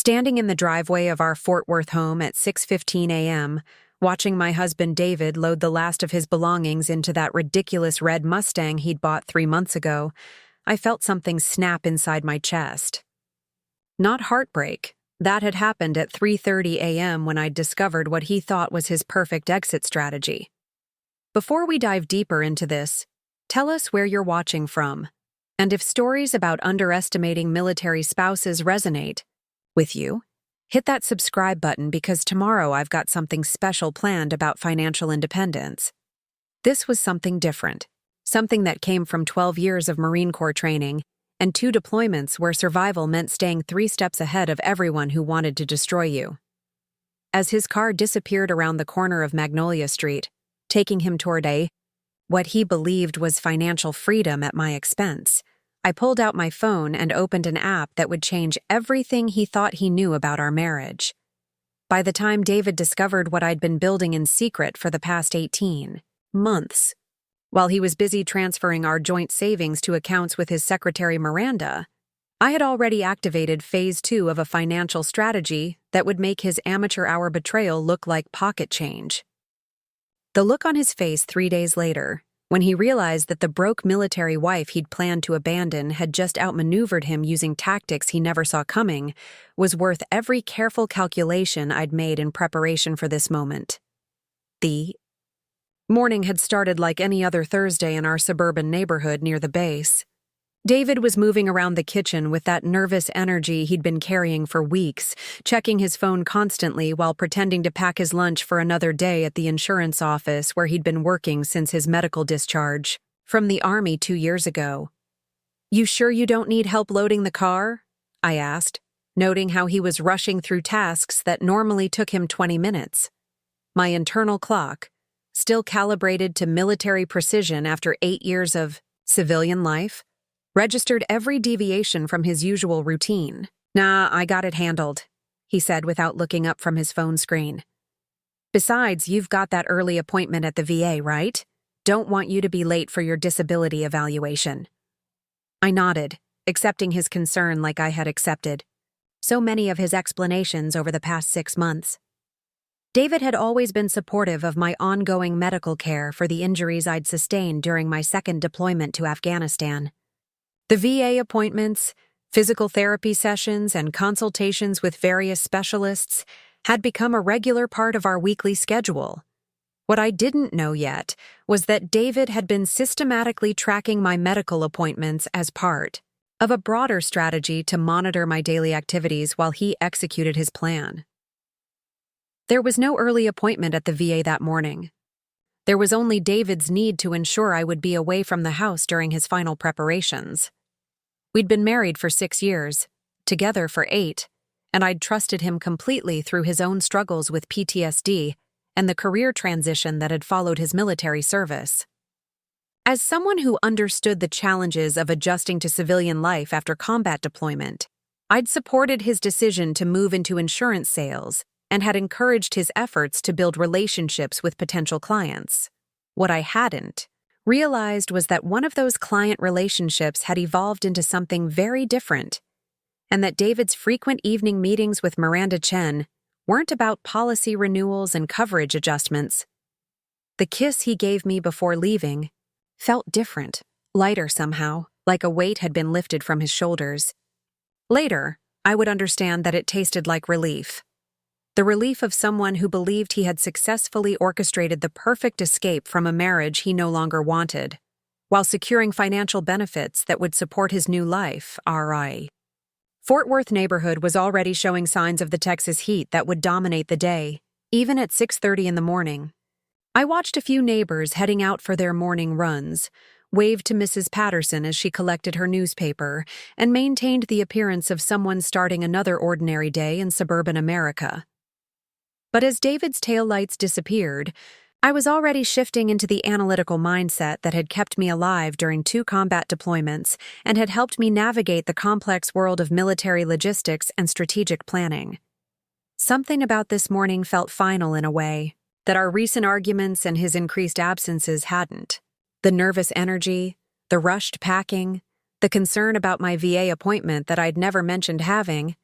Standing in the driveway of our Fort Worth home at 6:15 a.m., watching my husband David load the last of his belongings into that ridiculous red Mustang he'd bought 3 months ago, I felt something snap inside my chest. Not heartbreak. That had happened at 3:30 a.m. when I'd discovered what he thought was his perfect exit strategy. Before we dive deeper into this, tell us where you're watching from, and if stories about underestimating military spouses resonate with you, hit that subscribe button because tomorrow I've got something special planned about financial independence. This was something different, something that came from 12 years of Marine Corps training and 2 deployments where survival meant staying 3 steps ahead of everyone who wanted to destroy you. As his car disappeared around the corner of Magnolia Street, taking him toward what he believed was financial freedom at my expense, I pulled out my phone and opened an app that would change everything he thought he knew about our marriage. By the time David discovered what I'd been building in secret for the past 18 months, while he was busy transferring our joint savings to accounts with his secretary Miranda, I had already activated Phase 2 of a financial strategy that would make his amateur hour betrayal look like pocket change. The look on his face 3 days later, when he realized that the broke military wife he'd planned to abandon had just outmaneuvered him using tactics he never saw coming, was worth every careful calculation I'd made in preparation for this moment. The morning had started like any other Thursday in our suburban neighborhood near the base. David was moving around the kitchen with that nervous energy he'd been carrying for weeks, checking his phone constantly while pretending to pack his lunch for another day at the insurance office where he'd been working since his medical discharge from the Army 2 years ago. "You sure you don't need help loading the car?" I asked, noting how he was rushing through tasks that normally took him 20 minutes. My internal clock, still calibrated to military precision after 8 years of civilian life, registered every deviation from his usual routine. "Nah, I got it handled," he said without looking up from his phone screen. "Besides, you've got that early appointment at the VA, right? Don't want you to be late for your disability evaluation." I nodded, accepting his concern like I had accepted so many of his explanations over the past 6 months. David had always been supportive of my ongoing medical care for the injuries I'd sustained during my second deployment to Afghanistan. The VA appointments, physical therapy sessions, and consultations with various specialists had become a regular part of our weekly schedule. What I didn't know yet was that David had been systematically tracking my medical appointments as part of a broader strategy to monitor my daily activities while he executed his plan. There was no early appointment at the VA that morning. There was only David's need to ensure I would be away from the house during his final preparations. We'd been married for 6 years, together for 8, and I'd trusted him completely through his own struggles with PTSD and the career transition that had followed his military service. As someone who understood the challenges of adjusting to civilian life after combat deployment, I'd supported his decision to move into insurance sales and had encouraged his efforts to build relationships with potential clients. What I hadn't realized was that one of those client relationships had evolved into something very different, and that David's frequent evening meetings with Miranda Chen weren't about policy renewals and coverage adjustments. The kiss he gave me before leaving felt different, lighter somehow, like a weight had been lifted from his shoulders. Later, I would understand that it tasted like relief. The relief of someone who believed he had successfully orchestrated the perfect escape from a marriage he no longer wanted, while securing financial benefits that would support his new life, RI. Fort Worth neighborhood was already showing signs of the Texas heat that would dominate the day, even at 6:30 in the morning. I watched a few neighbors heading out for their morning runs, waved to Mrs. Patterson as she collected her newspaper, and maintained the appearance of someone starting another ordinary day in suburban America. But as David's taillights disappeared, I was already shifting into the analytical mindset that had kept me alive during 2 combat deployments and had helped me navigate the complex world of military logistics and strategic planning. Something about this morning felt final in a way that our recent arguments and his increased absences hadn't. The nervous energy, the rushed packing, the concern about my VA appointment that I'd never mentioned having,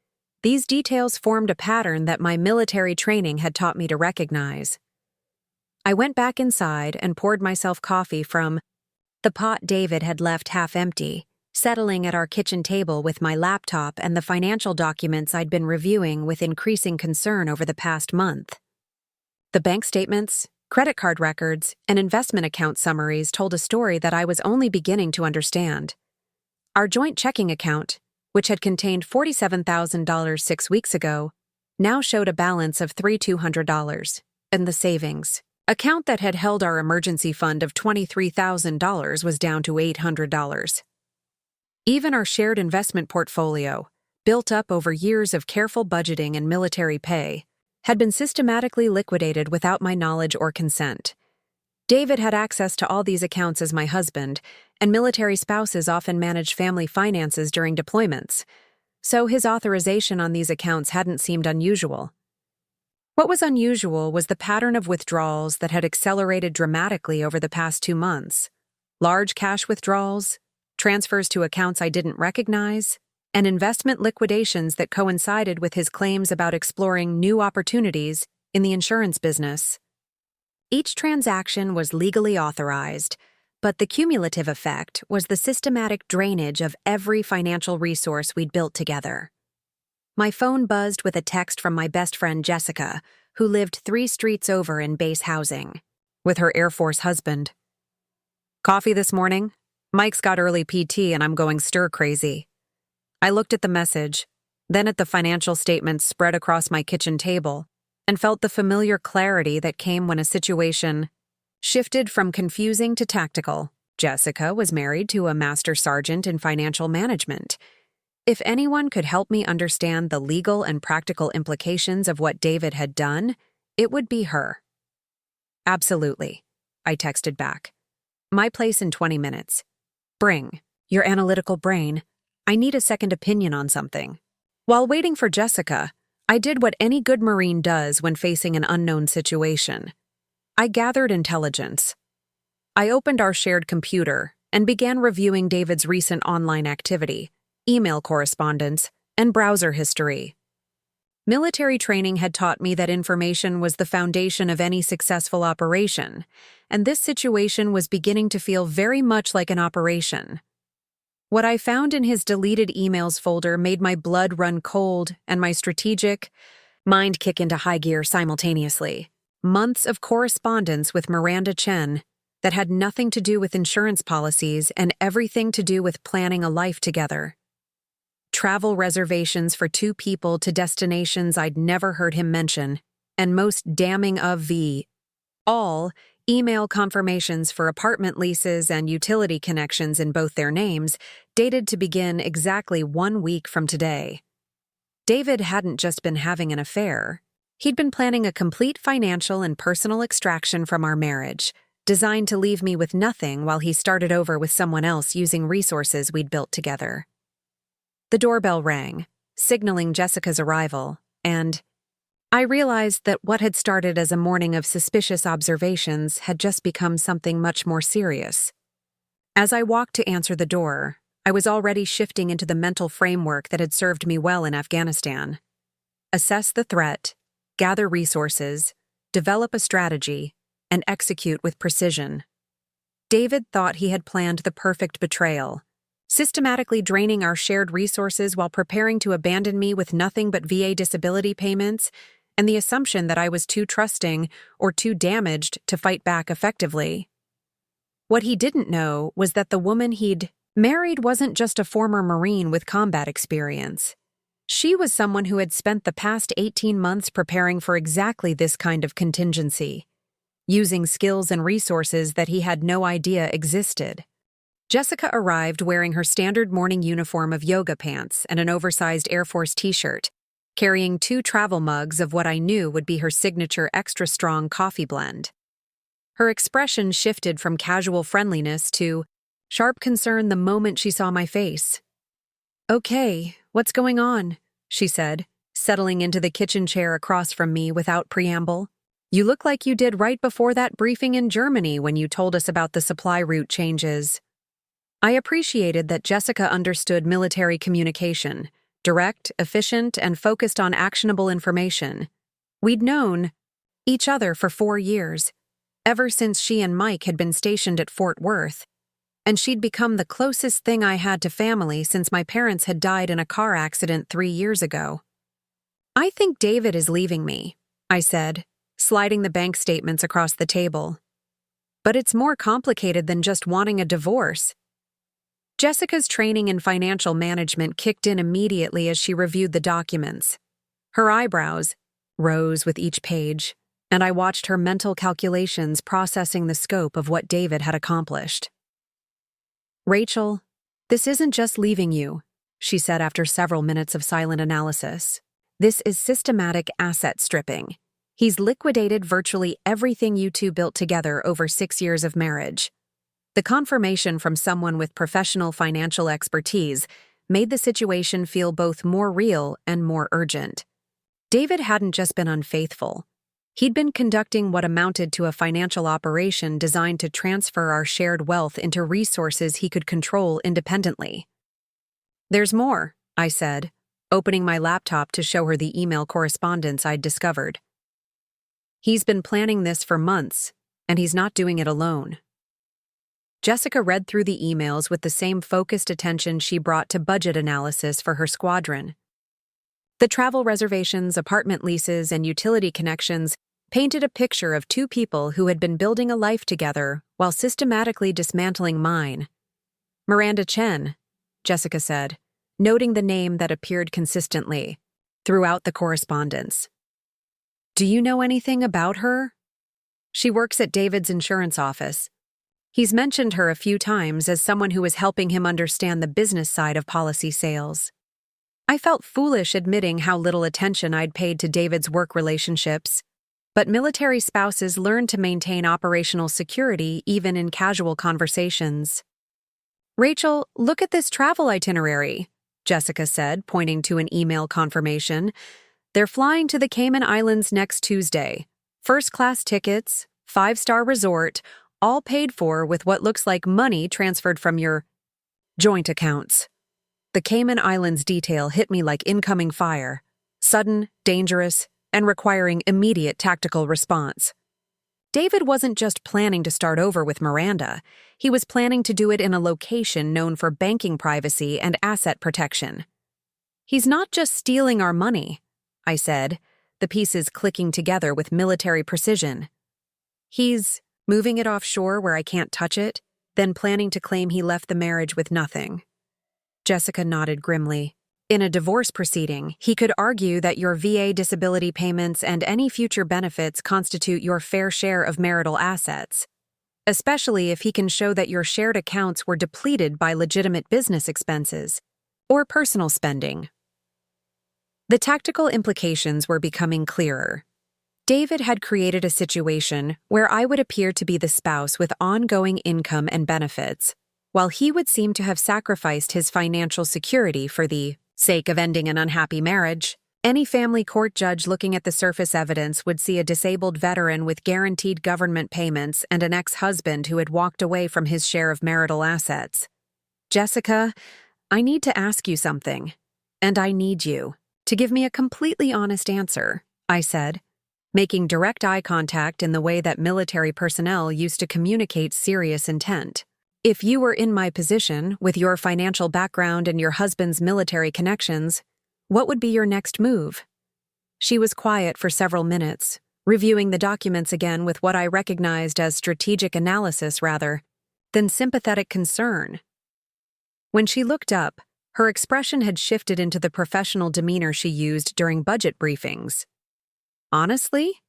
These details formed a pattern that my military training had taught me to recognize. I went back inside and poured myself coffee from the pot David had left half empty, settling at our kitchen table with my laptop and the financial documents I'd been reviewing with increasing concern over the past month. The bank statements, credit card records, and investment account summaries told a story that I was only beginning to understand. Our joint checking account, which had contained $47,000 6 weeks ago, now showed a balance of $3,200, and the savings account that had held our emergency fund of $23,000 was down to $800. Even our shared investment portfolio, built up over years of careful budgeting and military pay, had been systematically liquidated without my knowledge or consent. David had access to all these accounts as my husband, and military spouses often manage family finances during deployments, so his authorization on these accounts hadn't seemed unusual. What was unusual was the pattern of withdrawals that had accelerated dramatically over the past 2 months. Large cash withdrawals, transfers to accounts I didn't recognize, and investment liquidations that coincided with his claims about exploring new opportunities in the insurance business. Each transaction was legally authorized, but the cumulative effect was the systematic drainage of every financial resource we'd built together. My phone buzzed with a text from my best friend Jessica, who lived 3 streets over in base housing, with her Air Force husband. "Coffee this morning? Mike's got early PT and I'm going stir-crazy." I looked at the message, then at the financial statements spread across my kitchen table, and felt the familiar clarity that came when a situation shifted from confusing to tactical. Jessica was married to a master sergeant in financial management. If anyone could help me understand the legal and practical implications of what David had done, it would be her. "Absolutely," I texted back. "My place in 20 minutes. Bring your analytical brain. I need a second opinion on something." While waiting for Jessica, I did what any good Marine does when facing an unknown situation. I gathered intelligence. I opened our shared computer and began reviewing David's recent online activity, email correspondence, and browser history. Military training had taught me that information was the foundation of any successful operation, and this situation was beginning to feel very much like an operation. What I found in his deleted emails folder made my blood run cold and my strategic mind kick into high gear simultaneously. Months of correspondence with Miranda that had nothing to do with insurance policies and everything to do with planning a life together. Travel reservations for 2 people to destinations I'd never heard him mention, and most damning of all, email confirmations for apartment leases and utility connections in both their names, dated to begin exactly 1 week from today. David hadn't just been having an affair. He'd been planning a complete financial and personal extraction from our marriage, designed to leave me with nothing while he started over with someone else using resources we'd built together. The doorbell rang, signaling Jessica's arrival, and I realized that what had started as a morning of suspicious observations had just become something much more serious. As I walked to answer the door, I was already shifting into the mental framework that had served me well in Afghanistan. Assess the threat, gather resources, develop a strategy, and execute with precision. David thought he had planned the perfect betrayal, systematically draining our shared resources while preparing to abandon me with nothing but VA disability payments and the assumption that I was too trusting or too damaged to fight back effectively. What he didn't know was that the woman he'd married wasn't just a former Marine with combat experience. She was someone who had spent the past 18 months preparing for exactly this kind of contingency, using skills and resources that he had no idea existed. Jessica arrived wearing her standard morning uniform of yoga pants and an oversized Air Force t-shirt, carrying 2 travel mugs of what I knew would be her signature extra-strong coffee blend. Her expression shifted from casual friendliness to sharp concern the moment she saw my face. "Okay, what's going on?" she said, settling into the kitchen chair across from me without preamble. "You look like you did right before that briefing in Germany when you told us about the supply route changes." I appreciated that Jessica understood military communication, direct, efficient, and focused on actionable information. We'd known each other for 4 years, ever since she and Mike had been stationed at Fort Worth, and she'd become the closest thing I had to family since my parents had died in a car accident 3 years ago. "I think David is leaving me," I said, sliding the bank statements across the table. "But it's more complicated than just wanting a divorce." Jessica's training in financial management kicked in immediately as she reviewed the documents. Her eyebrows rose with each page, and I watched her mental calculations processing the scope of what David had accomplished. "Rachel, this isn't just leaving you," she said after several minutes of silent analysis. "This is systematic asset stripping. He's liquidated virtually everything you two built together over 6 years of marriage." The confirmation from someone with professional financial expertise made the situation feel both more real and more urgent. David hadn't just been unfaithful. He'd been conducting what amounted to a financial operation designed to transfer our shared wealth into resources he could control independently. "There's more," I said, opening my laptop to show her the email correspondence I'd discovered. "He's been planning this for months, and he's not doing it alone." Jessica read through the emails with the same focused attention she brought to budget analysis for her squadron. The travel reservations, apartment leases, and utility connections painted a picture of two people who had been building a life together while systematically dismantling mine. "Miranda Chen," Jessica said, noting the name that appeared consistently throughout the correspondence. "Do you know anything about her?" "She works at David's insurance office. He's mentioned her a few times as someone who is helping him understand the business side of policy sales." I felt foolish admitting how little attention I'd paid to David's work relationships, but military spouses learn to maintain operational security even in casual conversations. "Rachel, look at this travel itinerary," Jessica said, pointing to an email confirmation. "They're flying to the Cayman Islands next Tuesday. First-class tickets, 5-star resort, all paid for with what looks like money transferred from your joint accounts." The Cayman Islands detail hit me like incoming fire, sudden, dangerous, and requiring immediate tactical response. David wasn't just planning to start over with Miranda, he was planning to do it in a location known for banking privacy and asset protection. "He's not just stealing our money," I said, the pieces clicking together with military precision. "He's moving it offshore where I can't touch it, then planning to claim he left the marriage with nothing." Jessica nodded grimly. "In a divorce proceeding, he could argue that your VA disability payments and any future benefits constitute your fair share of marital assets, especially if he can show that your shared accounts were depleted by legitimate business expenses or personal spending." The tactical implications were becoming clearer. David had created a situation where I would appear to be the spouse with ongoing income and benefits, while he would seem to have sacrificed his financial security for the sake of ending an unhappy marriage. Any family court judge looking at the surface evidence would see a disabled veteran with guaranteed government payments and an ex-husband who had walked away from his share of marital assets. "Jessica, I need to ask you something, and I need you to give me a completely honest answer," I said, making direct eye contact in the way that military personnel used to communicate serious intent. "If you were in my position, with your financial background and your husband's military connections, what would be your next move?" She was quiet for several minutes, reviewing the documents again with what I recognized as strategic analysis rather than sympathetic concern. When she looked up, her expression had shifted into the professional demeanor she used during budget briefings. "Honestly,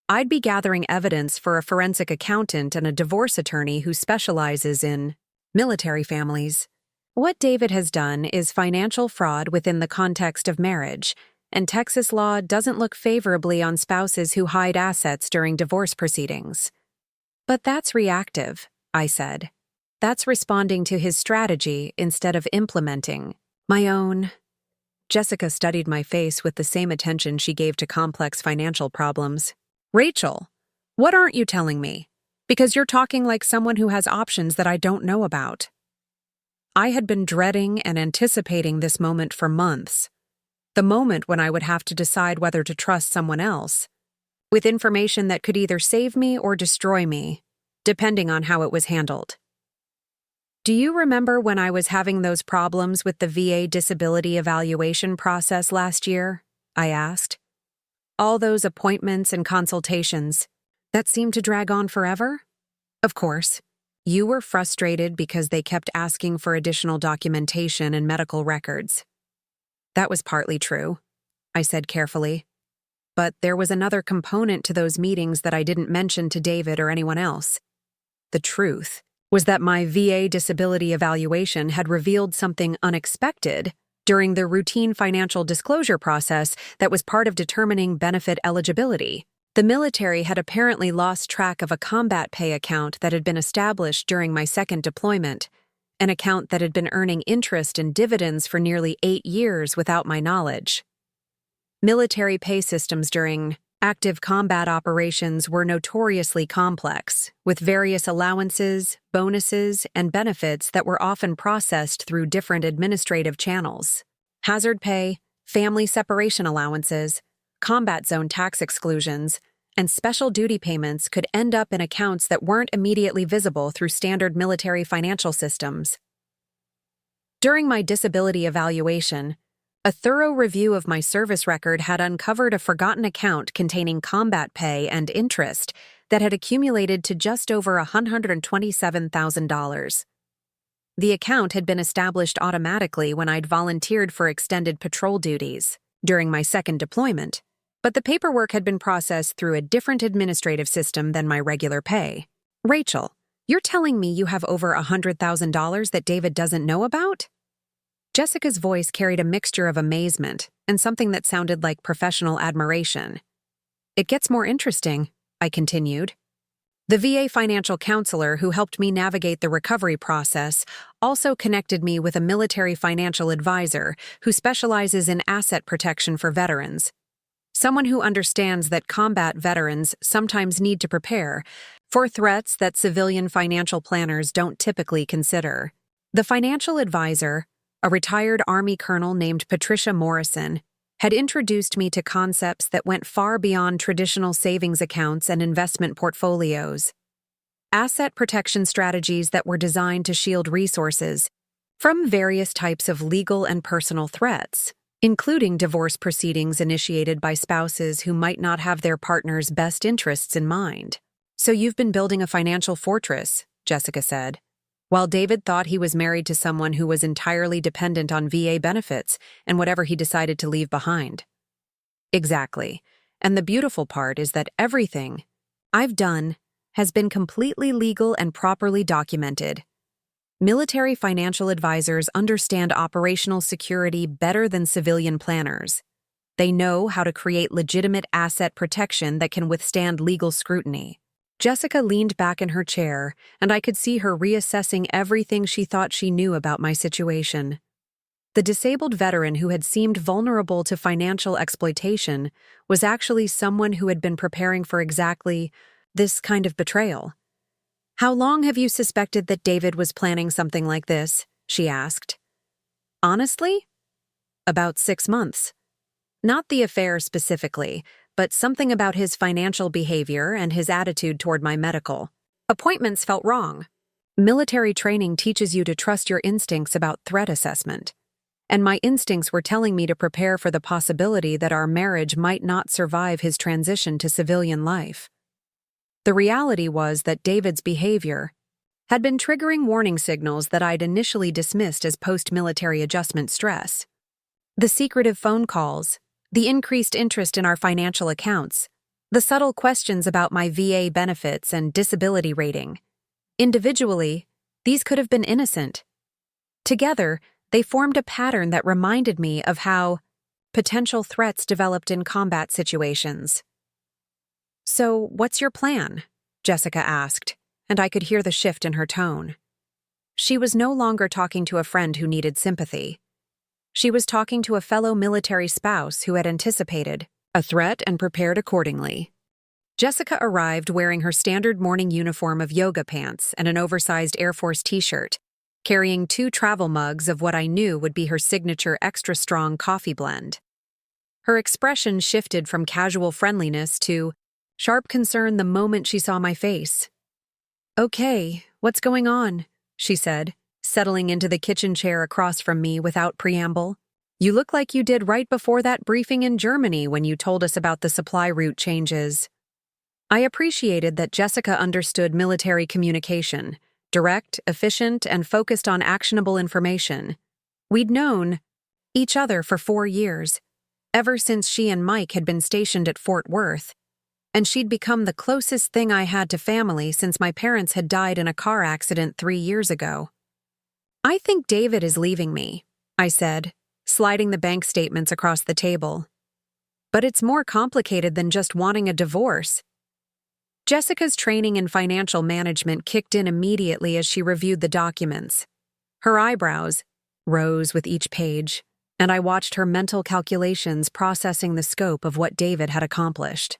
I'd be gathering evidence for a forensic accountant and a divorce attorney who specializes in military families. What David has done is financial fraud within the context of marriage, and Texas law doesn't look favorably on spouses who hide assets during divorce proceedings." "But that's reactive," I said. "That's responding to his strategy instead of implementing my own." Jessica studied my face with the same attention she gave to complex financial problems. "Rachel, what aren't you telling me? Because you're talking like someone who has options that I don't know about." I had been dreading and anticipating this moment for months. The moment when I would have to decide whether to trust someone else, with information that could either save me or destroy me, depending on how it was handled. Do you remember when I was having those problems with the VA disability evaluation process last year? I asked. All those appointments and consultations that seemed to drag on forever? Of course, you were frustrated because they kept asking for additional documentation and medical records. That was partly true, I said carefully. But there was another component to those meetings that I didn't mention to David or anyone else. The truth was that my VA disability evaluation had revealed something unexpected during the routine financial disclosure process that was part of determining benefit eligibility. The military had apparently lost track of a combat pay account that had been established during my second deployment, an account that had been earning interest and dividends for nearly 8 years without my knowledge. Military pay systems during active combat operations were notoriously complex, with various allowances, bonuses, and benefits that were often processed through different administrative channels. Hazard pay, family separation allowances, combat zone tax exclusions, and special duty payments could end up in accounts that weren't immediately visible through standard military financial systems. During my disability evaluation, a thorough review of my service record had uncovered a forgotten account containing combat pay and interest that had accumulated to just over $127,000. The account had been established automatically when I'd volunteered for extended patrol duties during my second deployment, but the paperwork had been processed through a different administrative system than my regular pay. Rachel, you're telling me you have over $100,000 that David doesn't know about? Jessica's voice carried a mixture of amazement and something that sounded like professional admiration. It gets more interesting, I continued. The VA financial counselor who helped me navigate the recovery process also connected me with a military financial advisor who specializes in asset protection for veterans. Someone who understands that combat veterans sometimes need to prepare for threats that civilian financial planners don't typically consider. The financial advisor, a retired Army colonel named Patricia Morrison, had introduced me to concepts that went far beyond traditional savings accounts and investment portfolios. Asset protection strategies that were designed to shield resources from various types of legal and personal threats, including divorce proceedings initiated by spouses who might not have their partner's best interests in mind. So you've been building a financial fortress, Jessica said, while David thought he was married to someone who was entirely dependent on VA benefits and whatever he decided to leave behind. Exactly. And the beautiful part is that everything I've done has been completely legal and properly documented. Military financial advisors understand operational security better than civilian planners. They know how to create legitimate asset protection that can withstand legal scrutiny. Jessica leaned back in her chair, and I could see her reassessing everything she thought she knew about my situation. The disabled veteran who had seemed vulnerable to financial exploitation was actually someone who had been preparing for exactly this kind of betrayal. "How long have you suspected that David was planning something like this?" she asked. "Honestly? About 6 months. Not the affair specifically, but something about his financial behavior and his attitude toward my medical appointments felt wrong. Military training teaches you to trust your instincts about threat assessment, and my instincts were telling me to prepare for the possibility that our marriage might not survive his transition to civilian life. The reality was that David's behavior had been triggering warning signals that I'd initially dismissed as post-military adjustment stress. The secretive phone calls, the increased interest in our financial accounts, the subtle questions about my VA benefits and disability rating. Individually, these could have been innocent. Together, they formed a pattern that reminded me of how potential threats developed in combat situations. "So, what's your plan?" Jessica asked, and I could hear the shift in her tone. She was no longer talking to a friend who needed sympathy. She was talking to a fellow military spouse who had anticipated a threat and prepared accordingly. Jessica arrived wearing her standard morning uniform of yoga pants and an oversized Air Force t-shirt, carrying 2 travel mugs of what I knew would be her signature extra-strong coffee blend. Her expression shifted from casual friendliness to sharp concern the moment she saw my face. "Okay, what's going on?" she said, settling into the kitchen chair across from me without preamble. "You look like you did right before that briefing in Germany when you told us about the supply route changes." I appreciated that Jessica understood military communication, direct, efficient, and focused on actionable information. We'd known each other for 4 years, ever since she and Mike had been stationed at Fort Worth, and she'd become the closest thing I had to family since my parents had died in a car accident 3 years ago. "I think David is leaving me," I said, sliding the bank statements across the table. "But it's more complicated than just wanting a divorce." Jessica's training in financial management kicked in immediately as she reviewed the documents. Her eyebrows rose with each page, and I watched her mental calculations processing the scope of what David had accomplished.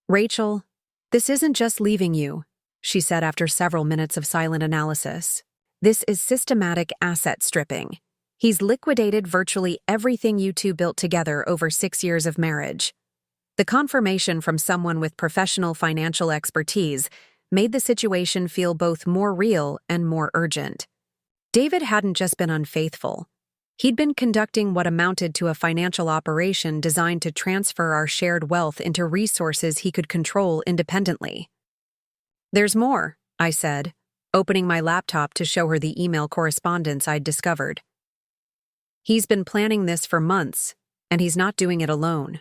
"Rachel, this isn't just leaving you," she said after several minutes of silent analysis. "This is systematic asset stripping. He's liquidated virtually everything you two built together over 6 years of marriage." The confirmation from someone with professional financial expertise made the situation feel both more real and more urgent. David hadn't just been unfaithful. He'd been conducting what amounted to a financial operation designed to transfer our shared wealth into resources he could control independently. "There's more," I said, opening my laptop to show her the email correspondence I'd discovered. "He's been planning this for months, and he's not doing it alone."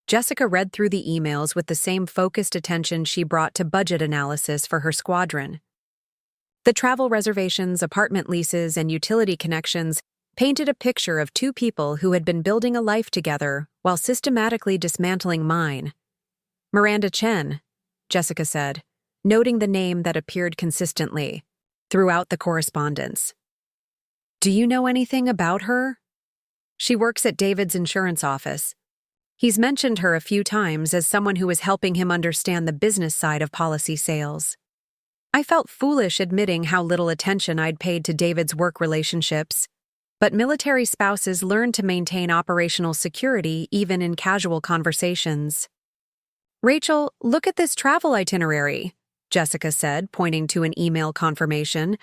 Jessica read through the emails with the same focused attention she brought to budget analysis for her squadron. The travel reservations, apartment leases, and utility connections painted a picture of 2 people who had been building a life together while systematically dismantling mine. "Miranda Chen," Jessica said, noting the name that appeared consistently throughout the correspondence. "Do you know anything about her?" "She works at David's insurance office. He's mentioned her a few times as someone who is helping him understand the business side of policy sales." I felt foolish admitting how little attention I'd paid to David's work relationships, but military spouses learn to maintain operational security even in casual conversations. "Rachel, look at this travel itinerary," Jessica said, pointing to an email confirmation.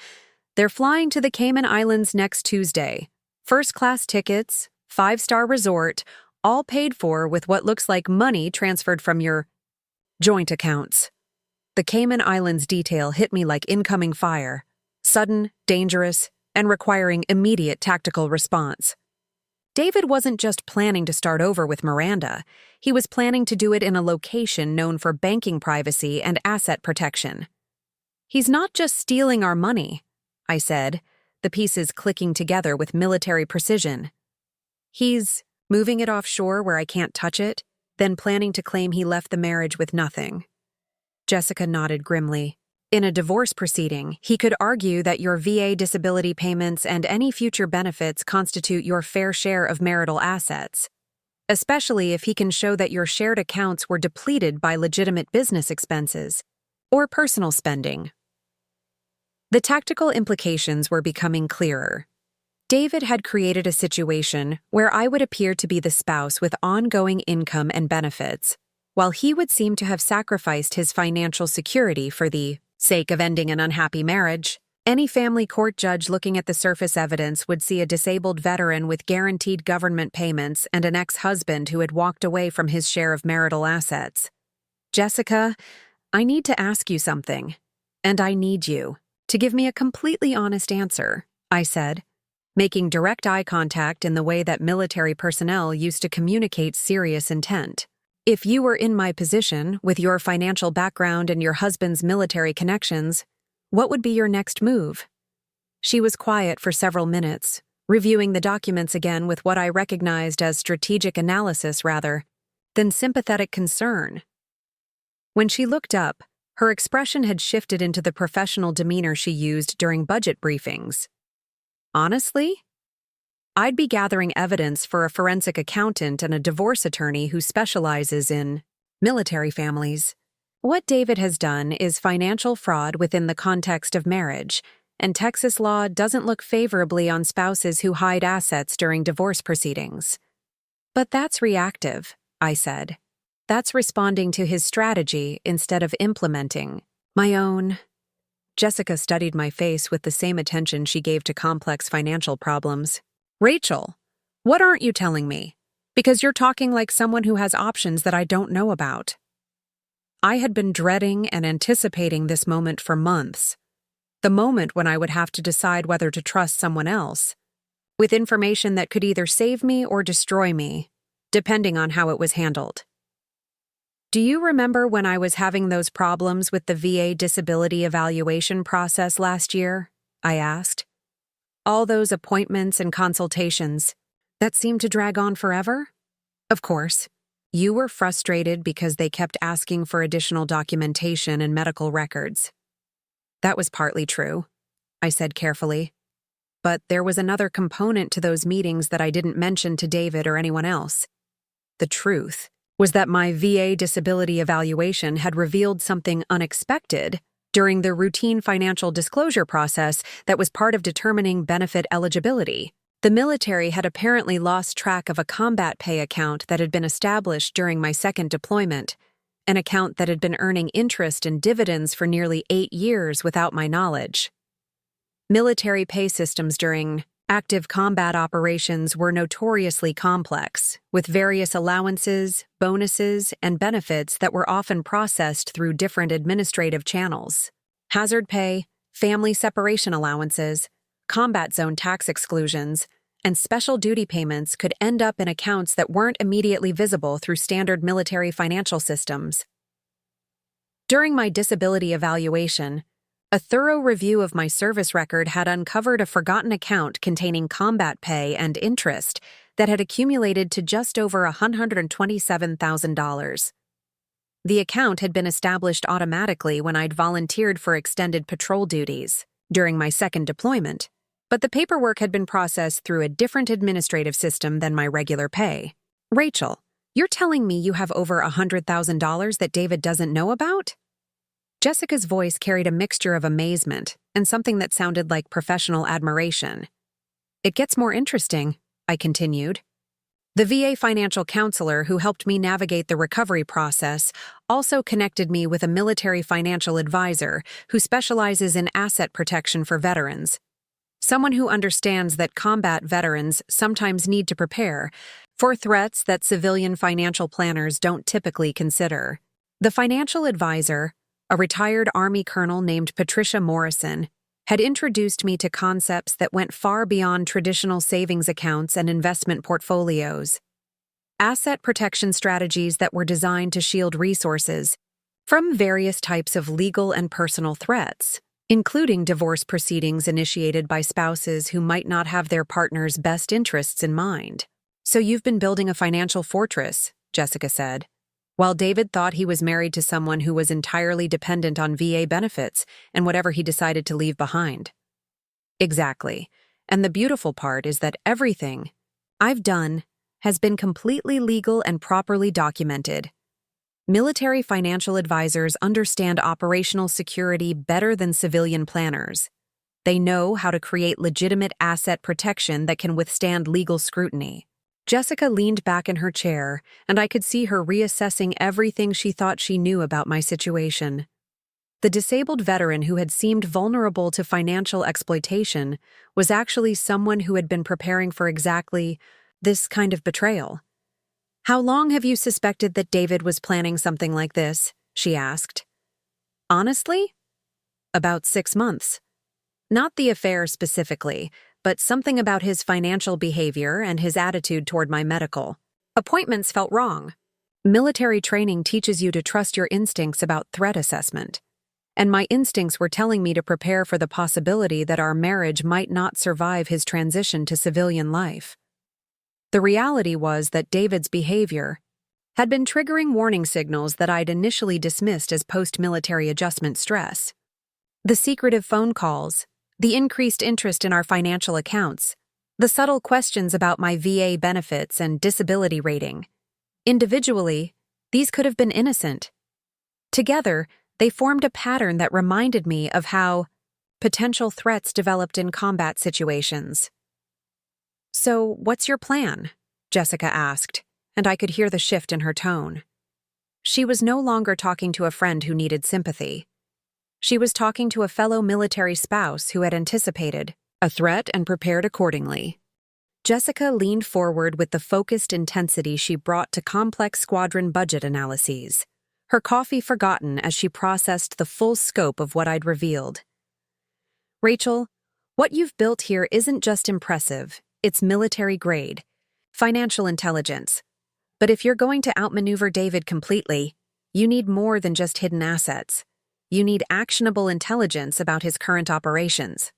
"They're flying to the Cayman Islands next Tuesday. First-class tickets, 5-star resort, all paid for with what looks like money transferred from your joint accounts." The Cayman Islands detail hit me like incoming fire, sudden, dangerous, and requiring immediate tactical response. David wasn't just planning to start over with Miranda, he was planning to do it in a location known for banking privacy and asset protection. "He's not just stealing our money," I said, the pieces clicking together with military precision. "He's moving it offshore where I can't touch it, then planning to claim he left the marriage with nothing." Jessica nodded grimly. "In a divorce proceeding, he could argue that your VA disability payments and any future benefits constitute your fair share of marital assets, especially if he can show that your shared accounts were depleted by legitimate business expenses or personal spending." The tactical implications were becoming clearer. David had created a situation where I would appear to be the spouse with ongoing income and benefits, while he would seem to have sacrificed his financial security for the sake of ending an unhappy marriage. Any family court judge looking at the surface evidence would see a disabled veteran with guaranteed government payments and an ex-husband who had walked away from his share of marital assets. "Jessica, I need to ask you something, and I need you to give me a completely honest answer," I said, making direct eye contact in the way that military personnel used to communicate serious intent. "If you were in my position, with your financial background and your husband's military connections, what would be your next move?" She was quiet for several minutes, reviewing the documents again with what I recognized as strategic analysis rather than sympathetic concern. When she looked up, her expression had shifted into the professional demeanor she used during budget briefings. "Honestly? I'd be gathering evidence for a forensic accountant and a divorce attorney who specializes in military families. What David has done is financial fraud within the context of marriage, and Texas law doesn't look favorably on spouses who hide assets during divorce proceedings. But that's reactive, I said. That's responding to his strategy instead of implementing my own. Jessica studied my face with the same attention she gave to complex financial problems. Rachel, what aren't you telling me? Because you're talking like someone who has options that I don't know about. I had been dreading and anticipating this moment for months. The moment when I would have to decide whether to trust someone else, with information that could either save me or destroy me, depending on how it was handled. Do you remember when I was having those problems with the VA disability evaluation process last year? I asked. All those appointments and consultations that seemed to drag on forever? Of course. You were frustrated because they kept asking for additional documentation and medical records. That was partly true, I said carefully. But there was another component to those meetings that I didn't mention to David or anyone else. The truth was that my VA disability evaluation had revealed something unexpected during the routine financial disclosure process that was part of determining benefit eligibility. The military had apparently lost track of a combat pay account that had been established during my second deployment, an account that had been earning interest and dividends for nearly 8 years without my knowledge. Military pay systems during active combat operations were notoriously complex, with various allowances, bonuses, and benefits that were often processed through different administrative channels. Hazard pay, family separation allowances, combat zone tax exclusions, and special duty payments could end up in accounts that weren't immediately visible through standard military financial systems. During my disability evaluation, a thorough review of my service record had uncovered a forgotten account containing combat pay and interest that had accumulated to just over $127,000. The account had been established automatically when I'd volunteered for extended patrol duties during my second deployment, but the paperwork had been processed through a different administrative system than my regular pay. Rachel, you're telling me you have over $100,000 that David doesn't know about? Jessica's voice carried a mixture of amazement and something that sounded like professional admiration. It gets more interesting, I continued. The VA financial counselor who helped me navigate the recovery process also connected me with a military financial advisor who specializes in asset protection for veterans. Someone who understands that combat veterans sometimes need to prepare for threats that civilian financial planners don't typically consider. The financial advisor, a retired Army colonel named Patricia Morrison, had introduced me to concepts that went far beyond traditional savings accounts and investment portfolios. Asset protection strategies that were designed to shield resources from various types of legal and personal threats, including divorce proceedings initiated by spouses who might not have their partner's best interests in mind. So you've been building a financial fortress, Jessica said, while David thought he was married to someone who was entirely dependent on VA benefits and whatever he decided to leave behind. Exactly. And the beautiful part is that everything I've done has been completely legal and properly documented. Military financial advisors understand operational security better than civilian planners. They know how to create legitimate asset protection that can withstand legal scrutiny. Jessica leaned back in her chair, and I could see her reassessing everything she thought she knew about my situation. The disabled veteran who had seemed vulnerable to financial exploitation was actually someone who had been preparing for exactly this kind of betrayal. "How long have you suspected that David was planning something like this?" she asked. "Honestly? About 6 months. Not the affair specifically, but something about his financial behavior and his attitude toward my medical appointments felt wrong. Military training teaches you to trust your instincts about threat assessment, and my instincts were telling me to prepare for the possibility that our marriage might not survive his transition to civilian life. The reality was that David's behavior had been triggering warning signals that I'd initially dismissed as post-military adjustment stress. The secretive phone calls, the increased interest in our financial accounts, the subtle questions about my VA benefits and disability rating. Individually, these could have been innocent. Together, they formed a pattern that reminded me of how potential threats developed in combat situations. "So, what's your plan?" Jessica asked, and I could hear the shift in her tone. She was no longer talking to a friend who needed sympathy. She was talking to a fellow military spouse who had anticipated a threat and prepared accordingly. Jessica leaned forward with the focused intensity she brought to complex squadron budget analyses, her coffee forgotten as she processed the full scope of what I'd revealed. "Rachel, what you've built here isn't just impressive, it's military grade, financial intelligence. But if you're going to outmaneuver David completely, you need more than just hidden assets. You need actionable intelligence about his current operations."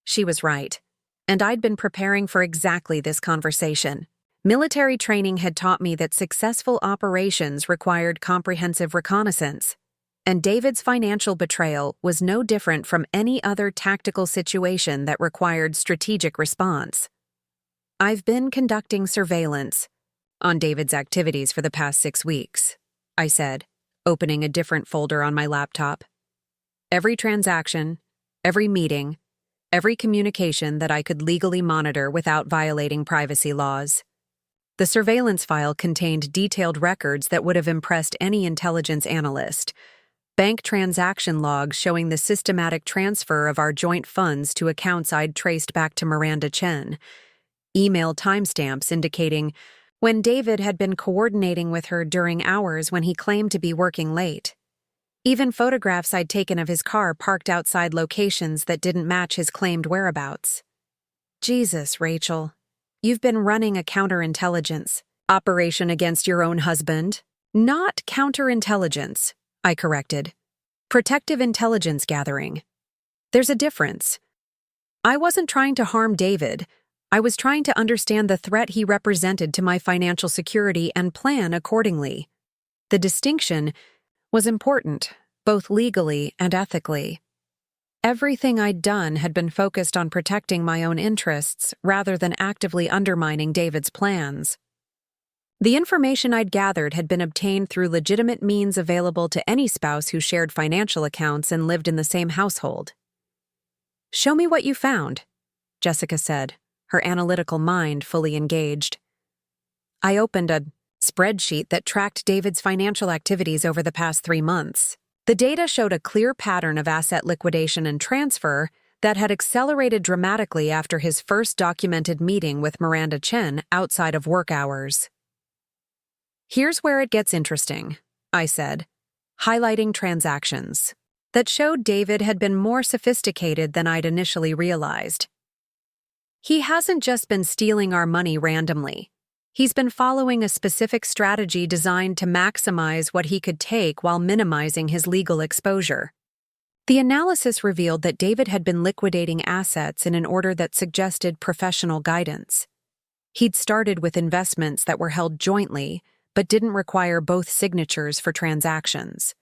She was right, and I'd been preparing for exactly this conversation. Military training had taught me that successful operations required comprehensive reconnaissance, and David's financial betrayal was no different from any other tactical situation that required strategic response. "I've been conducting surveillance on David's activities for the past 6 weeks," I said, opening a different folder on my laptop. "Every transaction, every meeting, every communication that I could legally monitor without violating privacy laws." The surveillance file contained detailed records that would have impressed any intelligence analyst. Bank transaction logs showing the systematic transfer of our joint funds to accounts I'd traced back to Miranda Chen. Email timestamps indicating when David had been coordinating with her during hours when he claimed to be working late. Even photographs I'd taken of his car parked outside locations that didn't match his claimed whereabouts. "Jesus, Rachel. You've been running a counterintelligence operation against your own husband." "Not counterintelligence," I corrected. "Protective intelligence gathering. There's a difference. I wasn't trying to harm David. I was trying to understand the threat he represented to my financial security and plan accordingly." The distinction was important, both legally and ethically. Everything I'd done had been focused on protecting my own interests rather than actively undermining David's plans. The information I'd gathered had been obtained through legitimate means available to any spouse who shared financial accounts and lived in the same household. "Show me what you found," Jessica said, her analytical mind fully engaged. I opened a spreadsheet that tracked David's financial activities over the past 3 months. The data showed a clear pattern of asset liquidation and transfer that had accelerated dramatically after his first documented meeting with Miranda Chen outside of work hours. "Here's where it gets interesting," I said, highlighting transactions that showed David had been more sophisticated than I'd initially realized. He hasn't just been stealing our money randomly. He's been following a specific strategy designed to maximize what he could take while minimizing his legal exposure. The analysis revealed that David had been liquidating assets in an order that suggested professional guidance. He'd started with investments that were held jointly, but didn't require both signatures for transactions.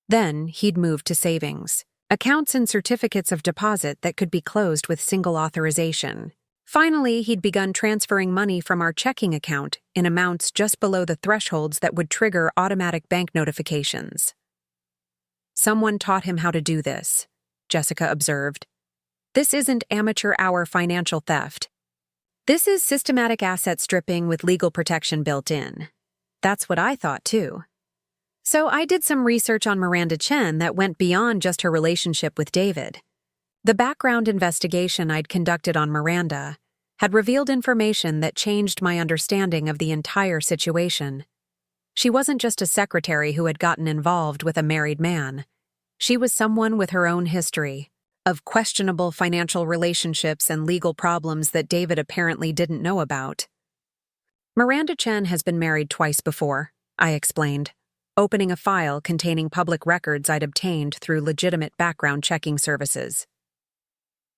Then he'd moved to savings, accounts and certificates of deposit that could be closed with single authorization. Finally, he'd begun transferring money from our checking account in amounts just below the thresholds that would trigger automatic bank notifications. "Someone taught him how to do this," Jessica observed. "This isn't amateur hour financial theft. This is systematic asset stripping with legal protection built in." That's what I thought, too. So I did some research on Miranda Chen that went beyond just her relationship with David. The background investigation I'd conducted on Miranda had revealed information that changed my understanding of the entire situation. She wasn't just a secretary who had gotten involved with a married man. She was someone with her own history of questionable financial relationships and legal problems that David apparently didn't know about. "Miranda Chen has been married twice before," I explained, opening a file containing public records I'd obtained through legitimate background checking services.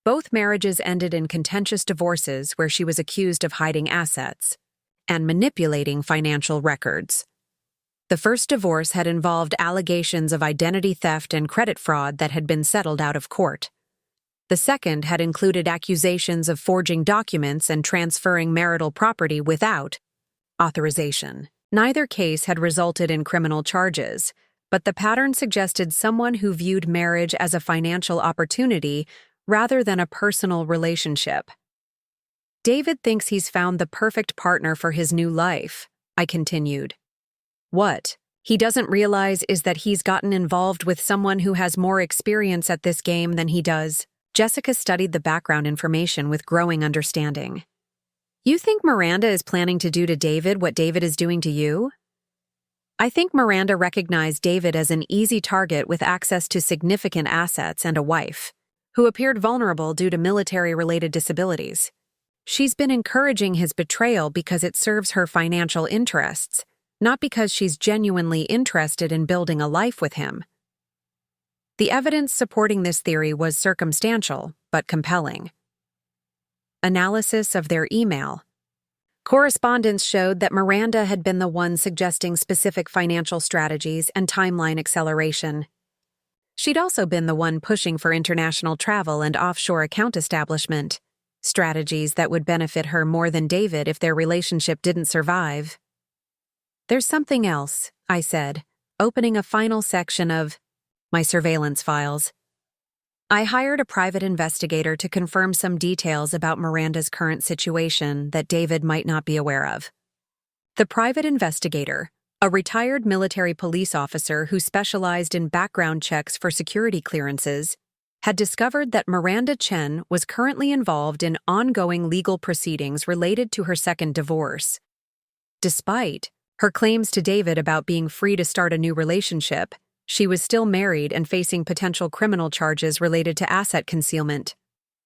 Both marriages ended in contentious divorces where she was accused of hiding assets and manipulating financial records. The first divorce had involved allegations of identity theft and credit fraud that had been settled out of court. The second had included accusations of forging documents and transferring marital property without authorization. Neither case had resulted in criminal charges, but the pattern suggested someone who viewed marriage as a financial opportunity rather than a personal relationship. David thinks he's found the perfect partner for his new life, I continued. What he doesn't realize is that he's gotten involved with someone who has more experience at this game than he does. Jessica studied the background information with growing understanding. You think Miranda is planning to do to David what David is doing to you? I think Miranda recognized David as an easy target with access to significant assets and a wife, who appeared vulnerable due to military-related disabilities. She's been encouraging his betrayal because it serves her financial interests, not because she's genuinely interested in building a life with him. The evidence supporting this theory was circumstantial, but compelling. Analysis of their email. Correspondence showed that Miranda had been the one suggesting specific financial strategies and timeline acceleration. She'd also been the one pushing for international travel and offshore account establishment, strategies that would benefit her more than David if their relationship didn't survive. There's something else, I said, opening a final section of my surveillance files. I hired a private investigator to confirm some details about Miranda's current situation that David might not be aware of. The private investigator, a retired military police officer who specialized in background checks for security clearances, had discovered that Miranda Chen was currently involved in ongoing legal proceedings related to her second divorce. Despite her claims to David about being free to start a new relationship, she was still married and facing potential criminal charges related to asset concealment.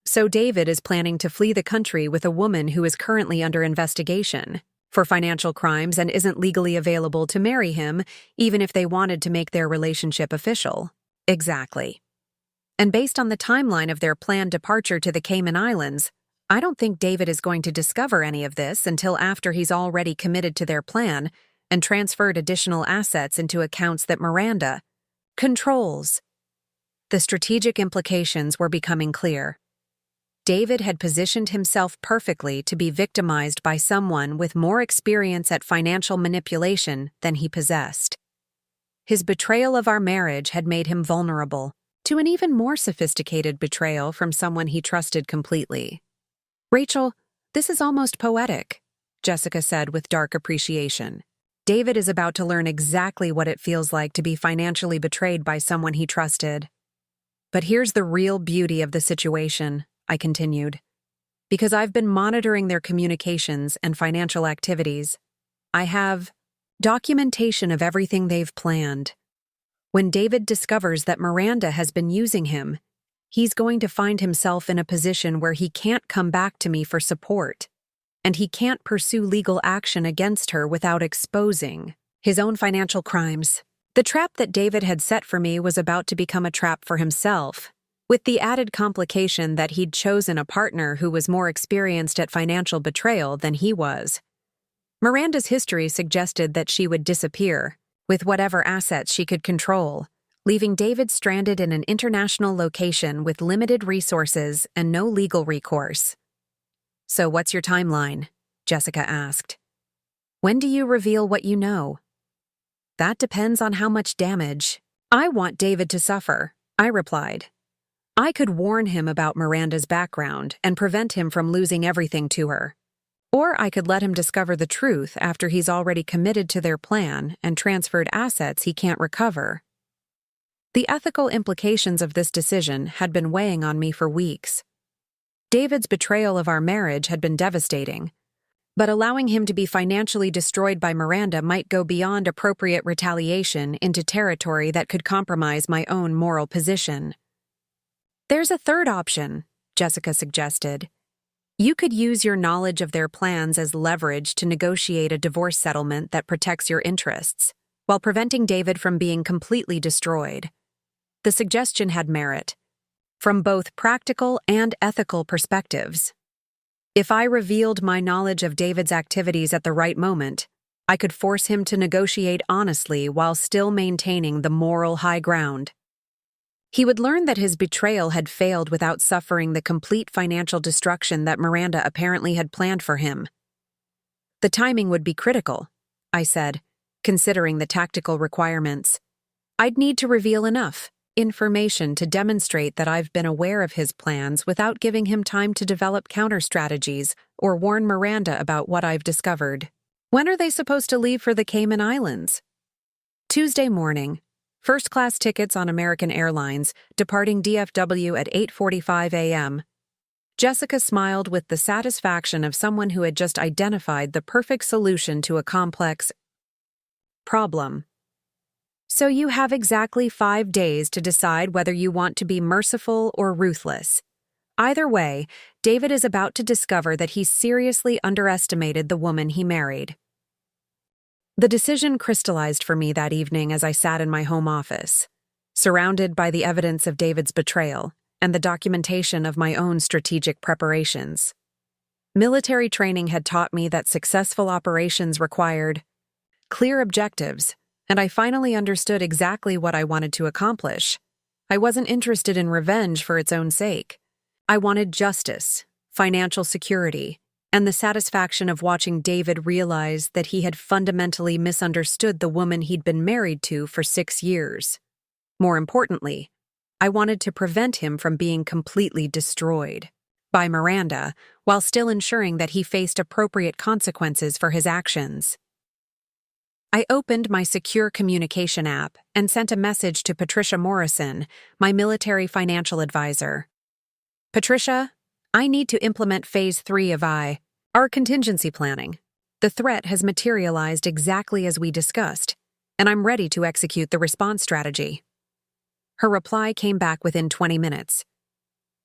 So David is planning to flee the country with a woman who is currently under investigation for financial crimes and isn't legally available to marry him, even if they wanted to make their relationship official. Exactly. And based on the timeline of their planned departure to the Cayman Islands, I don't think David is going to discover any of this until after he's already committed to their plan and transferred additional assets into accounts that Miranda controls. The strategic implications were becoming clear. David had positioned himself perfectly to be victimized by someone with more experience at financial manipulation than he possessed. His betrayal of our marriage had made him vulnerable to an even more sophisticated betrayal from someone he trusted completely. Rachel, this is almost poetic, Jessica said with dark appreciation. David is about to learn exactly what it feels like to be financially betrayed by someone he trusted. But here's the real beauty of the situation, I continued. Because I've been monitoring their communications and financial activities, I have documentation of everything they've planned. When David discovers that Miranda has been using him, he's going to find himself in a position where he can't come back to me for support, and he can't pursue legal action against her without exposing his own financial crimes. The trap that David had set for me was about to become a trap for himself, with the added complication that he'd chosen a partner who was more experienced at financial betrayal than he was. Miranda's history suggested that she would disappear, with whatever assets she could control, leaving David stranded in an international location with limited resources and no legal recourse. So what's your timeline? Jessica asked. When do you reveal what you know? That depends on how much damage. I want David to suffer, I replied. I could warn him about Miranda's background and prevent him from losing everything to her. Or I could let him discover the truth after he's already committed to their plan and transferred assets he can't recover. The ethical implications of this decision had been weighing on me for weeks. David's betrayal of our marriage had been devastating, but allowing him to be financially destroyed by Miranda might go beyond appropriate retaliation into territory that could compromise my own moral position. There's a third option, Jessica suggested. You could use your knowledge of their plans as leverage to negotiate a divorce settlement that protects your interests, while preventing David from being completely destroyed. The suggestion had merit, from both practical and ethical perspectives. If I revealed my knowledge of David's activities at the right moment, I could force him to negotiate honestly while still maintaining the moral high ground. He would learn that his betrayal had failed without suffering the complete financial destruction that Miranda apparently had planned for him. The timing would be critical, I said, considering the tactical requirements. I'd need to reveal enough information to demonstrate that I've been aware of his plans without giving him time to develop counter-strategies or warn Miranda about what I've discovered. When are they supposed to leave for the Cayman Islands? Tuesday morning. First-class tickets on American Airlines, departing DFW at 8:45 a.m. Jessica smiled with the satisfaction of someone who had just identified the perfect solution to a complex problem. So you have exactly 5 days to decide whether you want to be merciful or ruthless. Either way, David is about to discover that he seriously underestimated the woman he married. The decision crystallized for me that evening as I sat in my home office, surrounded by the evidence of David's betrayal and the documentation of my own strategic preparations. Military training had taught me that successful operations required clear objectives, and I finally understood exactly what I wanted to accomplish. I wasn't interested in revenge for its own sake. I wanted justice, financial security, and the satisfaction of watching David realize that he had fundamentally misunderstood the woman he'd been married to for 6 years. More importantly, I wanted to prevent him from being completely destroyed by Miranda while still ensuring that he faced appropriate consequences for his actions. I opened my secure communication app and sent a message to Patricia Morrison, my military financial advisor. Patricia, I need to implement Phase 3 of our contingency planning. The threat has materialized exactly as we discussed, and I'm ready to execute the response strategy. Her reply came back within 20 minutes.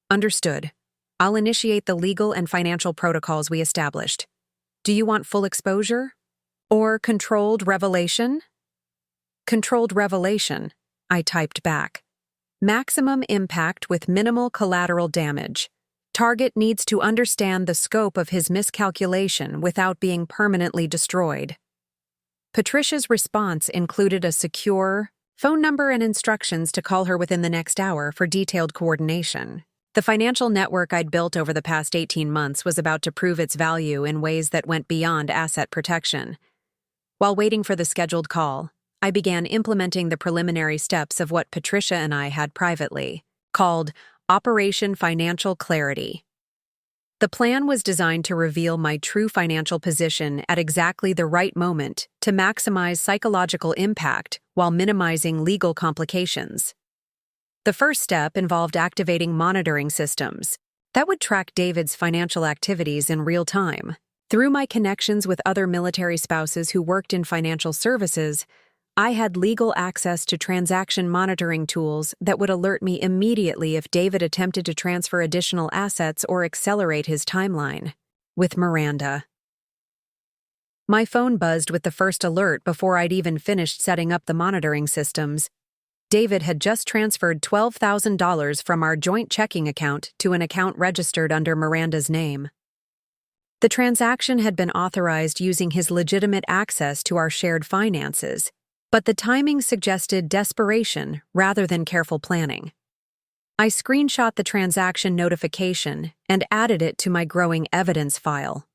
Understood. I'll initiate the legal and financial protocols we established. Do you want full exposure? Or controlled revelation? Controlled revelation, I typed back. Maximum impact with minimal collateral damage. Target needs to understand the scope of his miscalculation without being permanently destroyed. Patricia's response included a secure phone number and instructions to call her within the next hour for detailed coordination. The financial network I'd built over the past 18 months was about to prove its value in ways that went beyond asset protection. While waiting for the scheduled call, I began implementing the preliminary steps of what Patricia and I had privately called Operation Financial Clarity. The plan was designed to reveal my true financial position at exactly the right moment to maximize psychological impact while minimizing legal complications. The first step involved activating monitoring systems that would track David's financial activities in real time. Through my connections with other military spouses who worked in financial services, I had legal access to transaction monitoring tools that would alert me immediately if David attempted to transfer additional assets or accelerate his timeline. With Miranda. My phone buzzed with the first alert before I'd even finished setting up the monitoring systems. David had just transferred $12,000 from our joint checking account to an account registered under Miranda's name. The transaction had been authorized using his legitimate access to our shared finances, but the timing suggested desperation rather than careful planning. I screenshot the transaction notification and added it to my growing evidence file.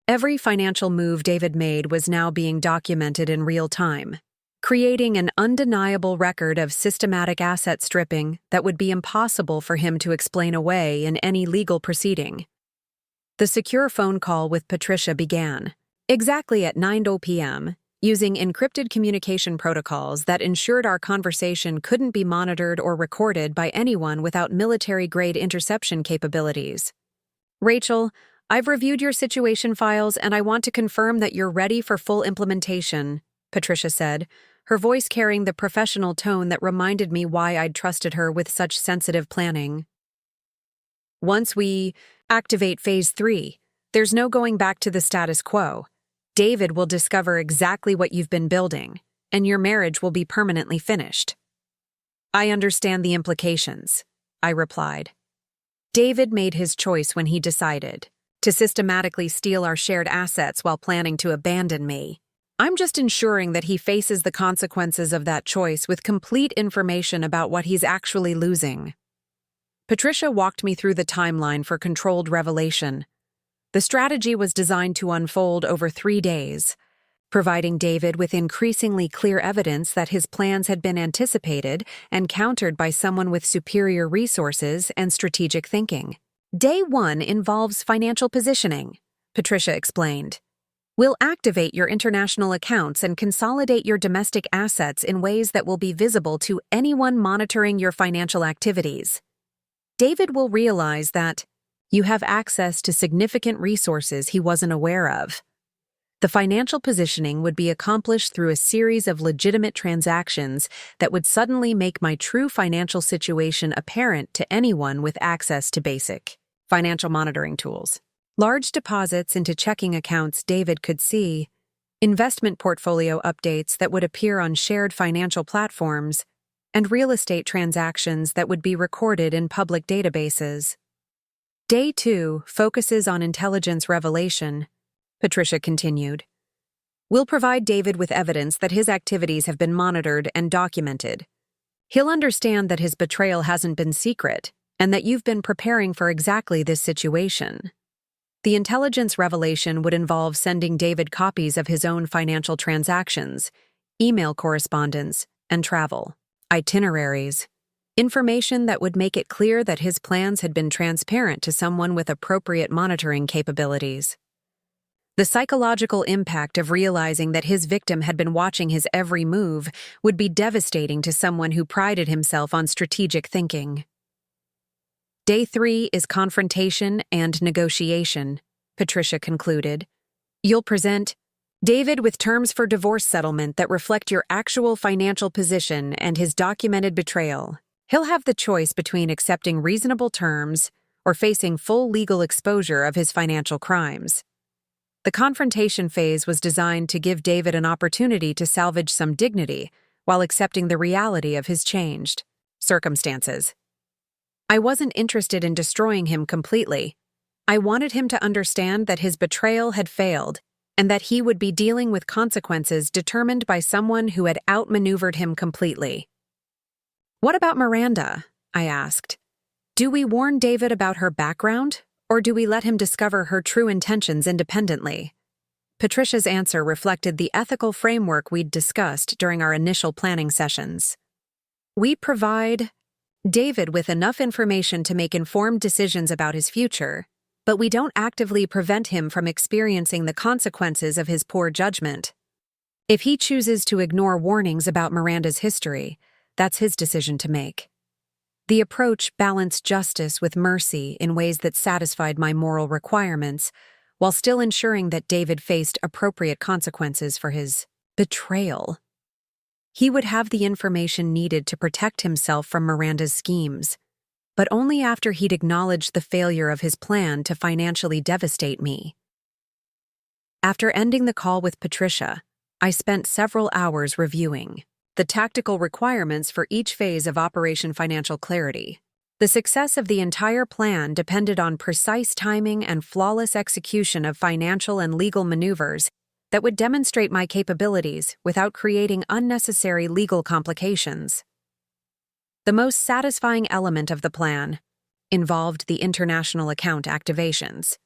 Every financial move David made was now being documented in real time, creating an undeniable record of systematic asset stripping that would be impossible for him to explain away in any legal proceeding. The secure phone call with Patricia began, exactly at 9:00 p.m., using encrypted communication protocols that ensured our conversation couldn't be monitored or recorded by anyone without military-grade interception capabilities. Rachel, I've reviewed your situation files and I want to confirm that you're ready for full implementation, Patricia said, her voice carrying the professional tone that reminded me why I'd trusted her with such sensitive planning. Once we activate Phase 3, there's no going back to the status quo. David will discover exactly what you've been building, and your marriage will be permanently finished. I understand the implications, I replied. David made his choice when he decided to systematically steal our shared assets while planning to abandon me. I'm just ensuring that he faces the consequences of that choice with complete information about what he's actually losing. Patricia walked me through the timeline for controlled revelation. The strategy was designed to unfold over 3 days. providing David with increasingly clear evidence that his plans had been anticipated and countered by someone with superior resources and strategic thinking. Day 1 involves financial positioning, Patricia explained. We'll activate your international accounts and consolidate your domestic assets in ways that will be visible to anyone monitoring your financial activities. David will realize that you have access to significant resources he wasn't aware of. The financial positioning would be accomplished through a series of legitimate transactions that would suddenly make my true financial situation apparent to anyone with access to basic financial monitoring tools. Large deposits into checking accounts David could see, investment portfolio updates that would appear on shared financial platforms, and real estate transactions that would be recorded in public databases. Day 2 focuses on intelligence revelation, Patricia continued. We'll provide David with evidence that his activities have been monitored and documented. He'll understand that his betrayal hasn't been secret, and that you've been preparing for exactly this situation. The intelligence revelation would involve sending David copies of his own financial transactions, email correspondence, and travel itineraries, information that would make it clear that his plans had been transparent to someone with appropriate monitoring capabilities. The psychological impact of realizing that his victim had been watching his every move would be devastating to someone who prided himself on strategic thinking. Day 3 is confrontation and negotiation, Patricia concluded. You'll present David with terms for divorce settlement that reflect your actual financial position and his documented betrayal. He'll have the choice between accepting reasonable terms or facing full legal exposure of his financial crimes. The confrontation phase was designed to give David an opportunity to salvage some dignity while accepting the reality of his changed circumstances. I wasn't interested in destroying him completely. I wanted him to understand that his betrayal had failed and that he would be dealing with consequences determined by someone who had outmaneuvered him completely. What about Miranda? I asked. Do we warn David about her background? Or do we let him discover her true intentions independently? Patricia's answer reflected the ethical framework we'd discussed during our initial planning sessions. We provide David with enough information to make informed decisions about his future, but we don't actively prevent him from experiencing the consequences of his poor judgment. If he chooses to ignore warnings about Miranda's history, that's his decision to make. The approach balanced justice with mercy in ways that satisfied my moral requirements, while still ensuring that David faced appropriate consequences for his betrayal. He would have the information needed to protect himself from Miranda's schemes, but only after he'd acknowledged the failure of his plan to financially devastate me. After ending the call with Patricia, I spent several hours reviewing the tactical requirements for each phase of Operation Financial Clarity. The success of the entire plan depended on precise timing and flawless execution of financial and legal maneuvers that would demonstrate my capabilities without creating unnecessary legal complications. The most satisfying element of the plan involved the international account activations.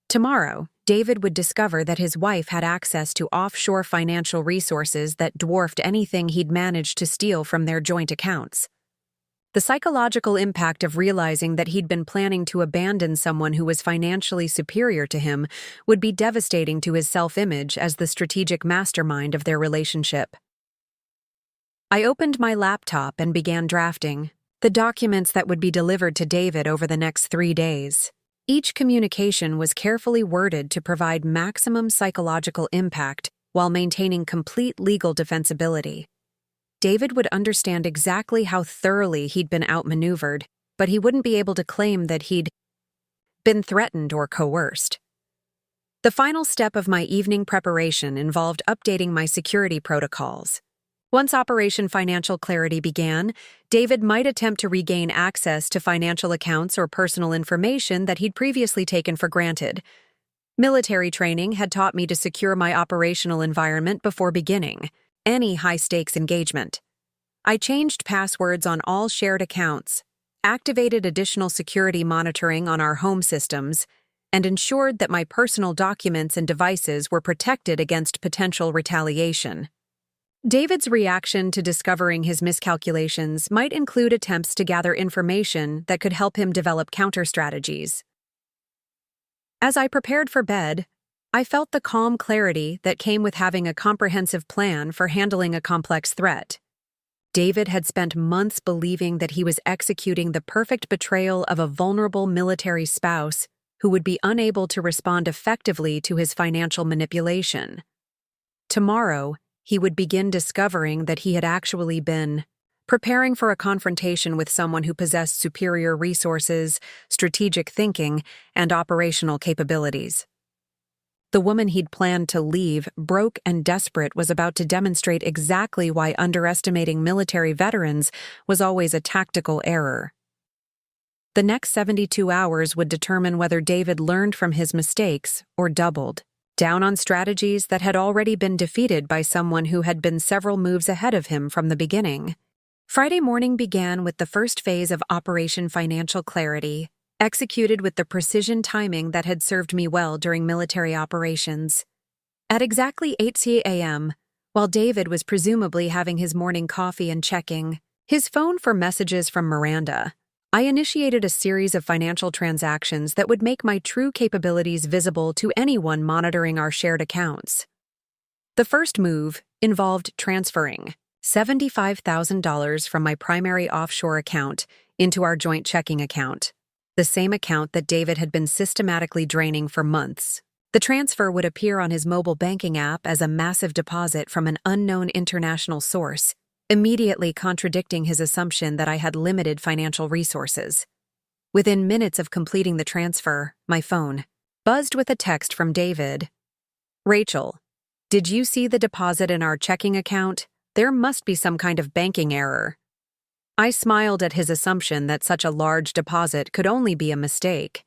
Tomorrow, David would discover that his wife had access to offshore financial resources that dwarfed anything he'd managed to steal from their joint accounts. The psychological impact of realizing that he'd been planning to abandon someone who was financially superior to him would be devastating to his self-image as the strategic mastermind of their relationship. I opened my laptop and began drafting the documents that would be delivered to David over the next 3 days. Each communication was carefully worded to provide maximum psychological impact while maintaining complete legal defensibility. David would understand exactly how thoroughly he'd been outmaneuvered, but he wouldn't be able to claim that he'd been threatened or coerced. The final step of my evening preparation involved updating my security protocols. Once Operation Financial Clarity began, David might attempt to regain access to financial accounts or personal information that he'd previously taken for granted. Military training had taught me to secure my operational environment before beginning any high-stakes engagement. I changed passwords on all shared accounts, activated additional security monitoring on our home systems, and ensured that my personal documents and devices were protected against potential retaliation. David's reaction to discovering his miscalculations might include attempts to gather information that could help him develop counter-strategies. As I prepared for bed, I felt the calm clarity that came with having a comprehensive plan for handling a complex threat. David had spent months believing that he was executing the perfect betrayal of a vulnerable military spouse who would be unable to respond effectively to his financial manipulation. Tomorrow, he would begin discovering that he had actually been preparing for a confrontation with someone who possessed superior resources, strategic thinking, and operational capabilities. The woman he'd planned to leave, broke and desperate, was about to demonstrate exactly why underestimating military veterans was always a tactical error. The next 72 hours would determine whether David learned from his mistakes or doubled down on strategies that had already been defeated by someone who had been several moves ahead of him from the beginning. Friday morning began with the first phase of Operation Financial Clarity, executed with the precision timing that had served me well during military operations. At exactly 8 a.m., while David was presumably having his morning coffee and checking his phone for messages from Miranda, I initiated a series of financial transactions that would make my true capabilities visible to anyone monitoring our shared accounts. The first move involved transferring $75,000 from my primary offshore account into our joint checking account, the same account that David had been systematically draining for months. The transfer would appear on his mobile banking app as a massive deposit from an unknown international source, immediately contradicting his assumption that I had limited financial resources. Within minutes of completing the transfer, my phone buzzed with a text from David. "Rachel, did you see the deposit in our checking account? There must be some kind of banking error." I smiled at his assumption that such a large deposit could only be a mistake.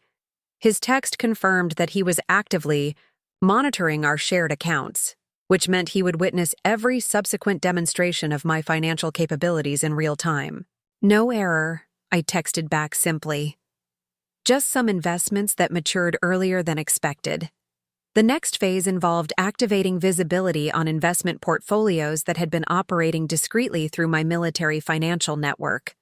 His text confirmed that he was actively monitoring our shared accounts, which meant he would witness every subsequent demonstration of my financial capabilities in real time. "No error," I texted back simply. "Just some investments that matured earlier than expected." The next phase involved activating visibility on investment portfolios that had been operating discreetly through my military financial network.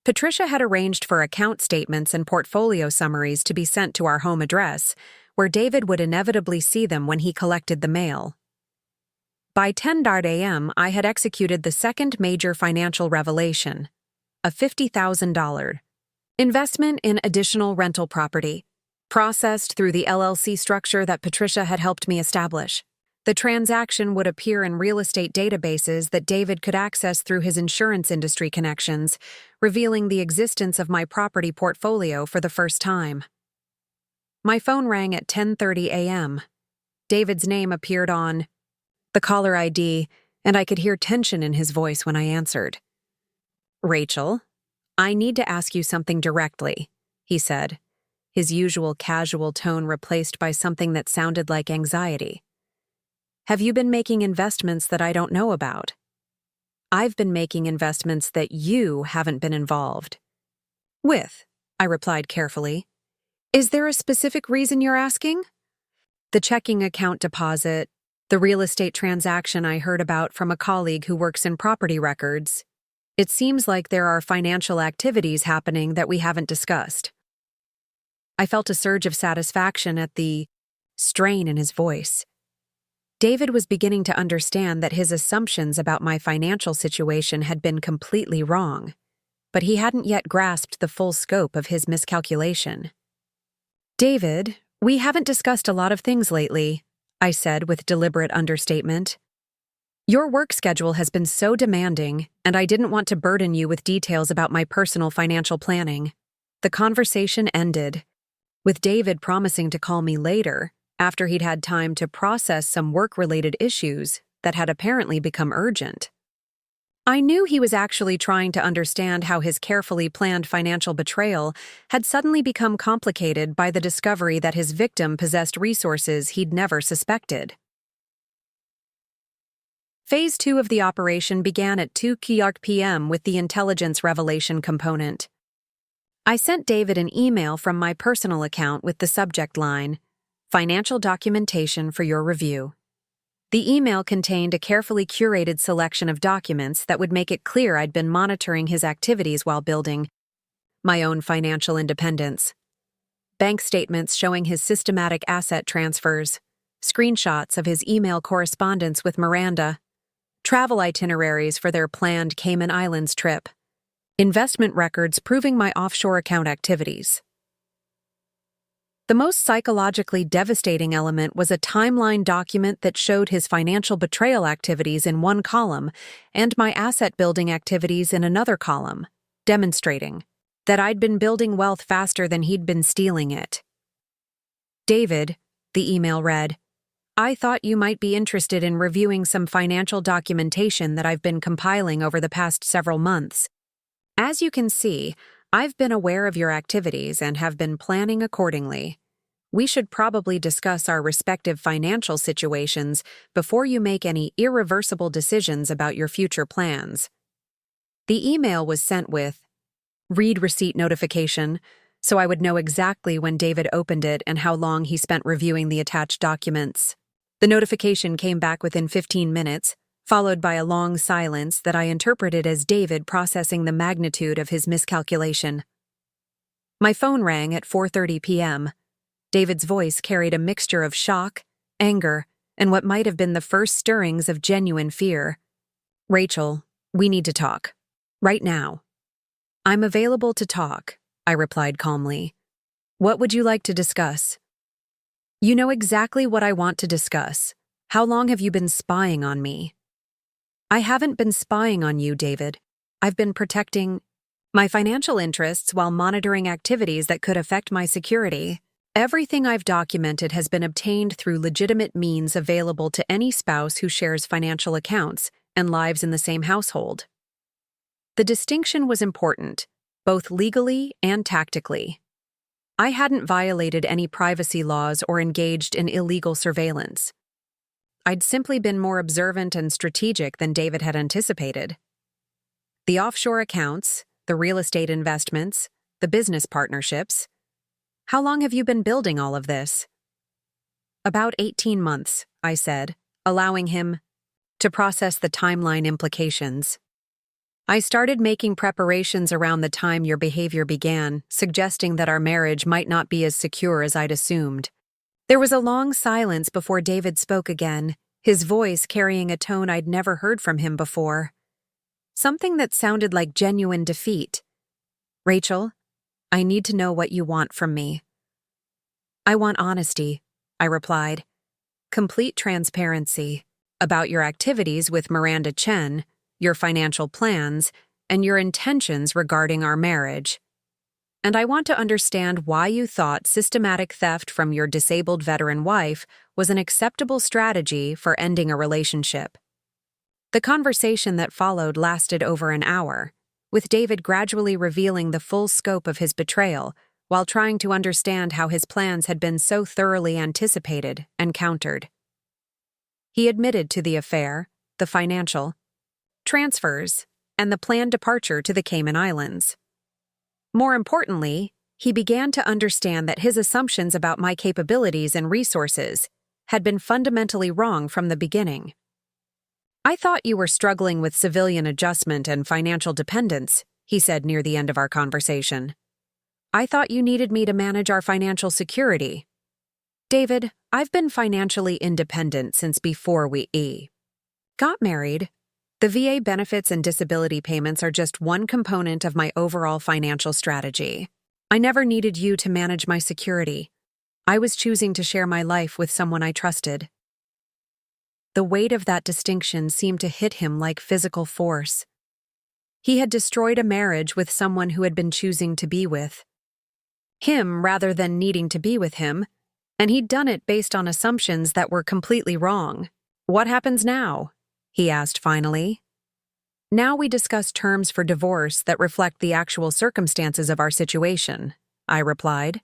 Patricia had arranged for account statements and portfolio summaries to be sent to our home address, where David would inevitably see them when he collected the mail. By 10 a.m., I had executed the second major financial revelation, a $50,000 investment in additional rental property, processed through the LLC structure that Patricia had helped me establish. The transaction would appear in real estate databases that David could access through his insurance industry connections, revealing the existence of my property portfolio for the first time. My phone rang at 10:30 a.m. David's name appeared on the caller ID, and I could hear tension in his voice when I answered. "Rachel, I need to ask you something directly," he said, his usual casual tone replaced by something that sounded like anxiety. "Have you been making investments that I don't know about?" "I've been making investments that you haven't been involved with," I replied carefully. "Is there a specific reason you're asking?" "The checking account deposit, the real estate transaction I heard about from a colleague who works in property records. It seems like there are financial activities happening that we haven't discussed." I felt a surge of satisfaction at the strain in his voice. David was beginning to understand that his assumptions about my financial situation had been completely wrong, but he hadn't yet grasped the full scope of his miscalculation. "David, we haven't discussed a lot of things lately," I said with deliberate understatement. "Your work schedule has been so demanding, and I didn't want to burden you with details about my personal financial planning." The conversation ended, with David promising to call me later, after he'd had time to process some work-related issues that had apparently become urgent. I knew he was actually trying to understand how his carefully planned financial betrayal had suddenly become complicated by the discovery that his victim possessed resources he'd never suspected. Phase 2 of the operation began at 2 p.m. with the intelligence revelation component. I sent David an email from my personal account with the subject line, "Financial documentation for your review." The email contained a carefully curated selection of documents that would make it clear I'd been monitoring his activities while building my own financial independence. Bank statements showing his systematic asset transfers, screenshots of his email correspondence with Miranda, travel itineraries for their planned Cayman Islands trip, investment records proving my offshore account activities. The most psychologically devastating element was a timeline document that showed his financial betrayal activities in one column and my asset-building activities in another column, demonstrating that I'd been building wealth faster than he'd been stealing it. "David," the email read, "I thought you might be interested in reviewing some financial documentation that I've been compiling over the past several months. As you can see, I've been aware of your activities and have been planning accordingly. We should probably discuss our respective financial situations before you make any irreversible decisions about your future plans." The email was sent with read receipt notification, so I would know exactly when David opened it and how long he spent reviewing the attached documents. The notification came back within 15 minutes, followed by a long silence that I interpreted as David processing the magnitude of his miscalculation. My phone rang at 4:30 p.m. David's voice carried a mixture of shock, anger, and what might have been the first stirrings of genuine fear. "Rachel, we need to talk. Right now." "I'm available to talk," I replied calmly. "What would you like to discuss?" "You know exactly what I want to discuss. How long have you been spying on me?" "I haven't been spying on you, David. I've been protecting my financial interests while monitoring activities that could affect my security. Everything I've documented has been obtained through legitimate means available to any spouse who shares financial accounts and lives in the same household." The distinction was important, both legally and tactically. I hadn't violated any privacy laws or engaged in illegal surveillance. I'd simply been more observant and strategic than David had anticipated. The offshore accounts, the real estate investments, the business partnerships. How long have you been building all of this? About 18 months, I said, allowing him to process the timeline implications. I started making preparations around the time your behavior began, suggesting that our marriage might not be as secure as I'd assumed. There was a long silence before David spoke again, his voice carrying a tone I'd never heard from him before. Something that sounded like genuine defeat. "Rachel, I need to know what you want from me." "I want honesty," I replied. "Complete transparency about your activities with Miranda Chen, your financial plans, and your intentions regarding our marriage. And I want to understand why you thought systematic theft from your disabled veteran wife was an acceptable strategy for ending a relationship." The conversation that followed lasted over an hour, with David gradually revealing the full scope of his betrayal while trying to understand how his plans had been so thoroughly anticipated and countered. He admitted to the affair, the financial transfers, and the planned departure to the Cayman Islands. More importantly, he began to understand that his assumptions about my capabilities and resources had been fundamentally wrong from the beginning. "I thought you were struggling with civilian adjustment and financial dependence," he said near the end of our conversation. "I thought you needed me to manage our financial security." "David, I've been financially independent since before we got married. The VA benefits and disability payments are just one component of my overall financial strategy. I never needed you to manage my security. I was choosing to share my life with someone I trusted." The weight of that distinction seemed to hit him like physical force. He had destroyed a marriage with someone who had been choosing to be with him rather than needing to be with him, and he'd done it based on assumptions that were completely wrong. "What happens now?" he asked finally. "Now we discuss terms for divorce that reflect the actual circumstances of our situation," I replied.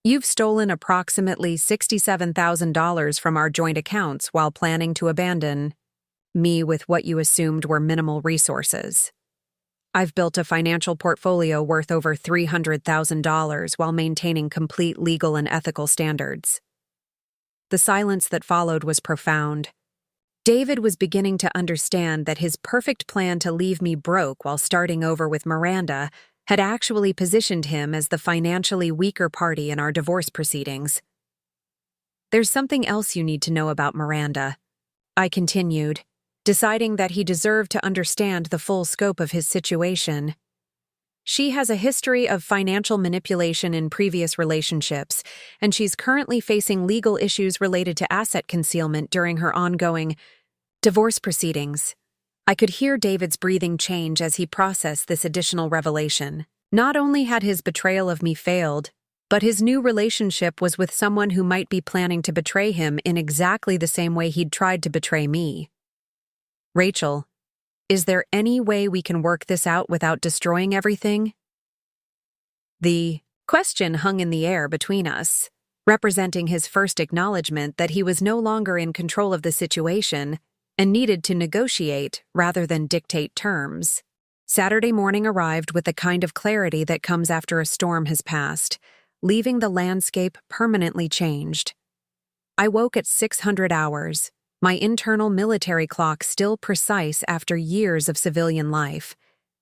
"You've stolen approximately $67,000 from our joint accounts while planning to abandon me with what you assumed were minimal resources. I've built a financial portfolio worth over $300,000 while maintaining complete legal and ethical standards. The silence that followed was profound. David was beginning to understand that his perfect plan to leave me broke while starting over with Miranda had actually positioned him as the financially weaker party in our divorce proceedings. "There's something else you need to know about Miranda," I continued, deciding that he deserved to understand the full scope of his situation. "She has a history of financial manipulation in previous relationships, and she's currently facing legal issues related to asset concealment during her ongoing divorce proceedings." I could hear David's breathing change as he processed this additional revelation. Not only had his betrayal of me failed, but his new relationship was with someone who might be planning to betray him in exactly the same way he'd tried to betray me. "Rachel, is there any way we can work this out without destroying everything?" The question hung in the air between us, representing his first acknowledgement that he was no longer in control of the situation and needed to negotiate rather than dictate terms. Saturday morning arrived with the kind of clarity that comes after a storm has passed, leaving the landscape permanently changed. I woke at 600 hours, my internal military clock still precise after years of civilian life,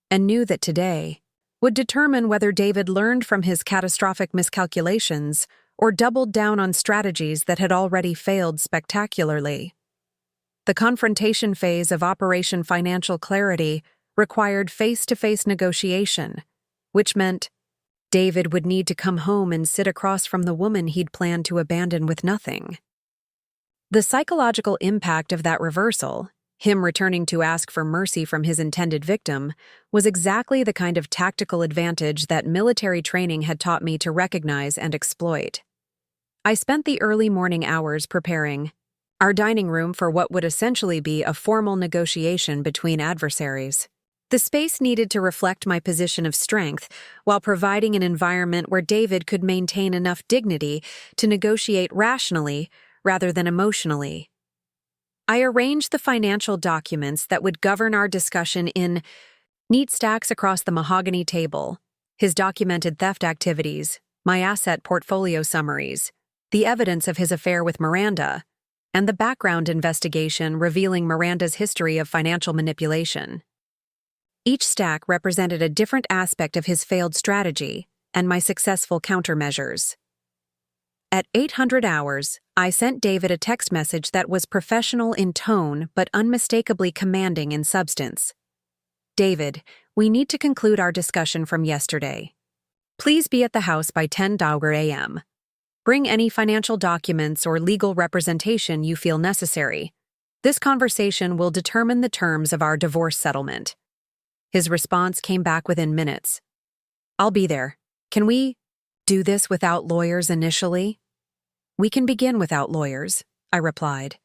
and knew that today would determine whether David learned from his catastrophic miscalculations or doubled down on strategies that had already failed spectacularly. The confrontation phase of Operation Financial Clarity required face-to-face negotiation, which meant David would need to come home and sit across from the woman he'd planned to abandon with nothing. The psychological impact of that reversal, him returning to ask for mercy from his intended victim, was exactly the kind of tactical advantage that military training had taught me to recognize and exploit. I spent the early morning hours preparing our dining room for what would essentially be a formal negotiation between adversaries. The space needed to reflect my position of strength while providing an environment where David could maintain enough dignity to negotiate rationally rather than emotionally. I arranged the financial documents that would govern our discussion in neat stacks across the mahogany table: his documented theft activities, my asset portfolio summaries, the evidence of his affair with Miranda, and the background investigation revealing Miranda's history of financial manipulation. Each stack represented a different aspect of his failed strategy and my successful countermeasures. At 800 hours, I sent David a text message that was professional in tone but unmistakably commanding in substance. "David, we need to conclude our discussion from yesterday. Please be at the house by 10 a.m. Bring any financial documents or legal representation you feel necessary. This conversation will determine the terms of our divorce settlement." His response came back within minutes. "I'll be there. Can we do this without lawyers initially?" "We can begin without lawyers," I replied.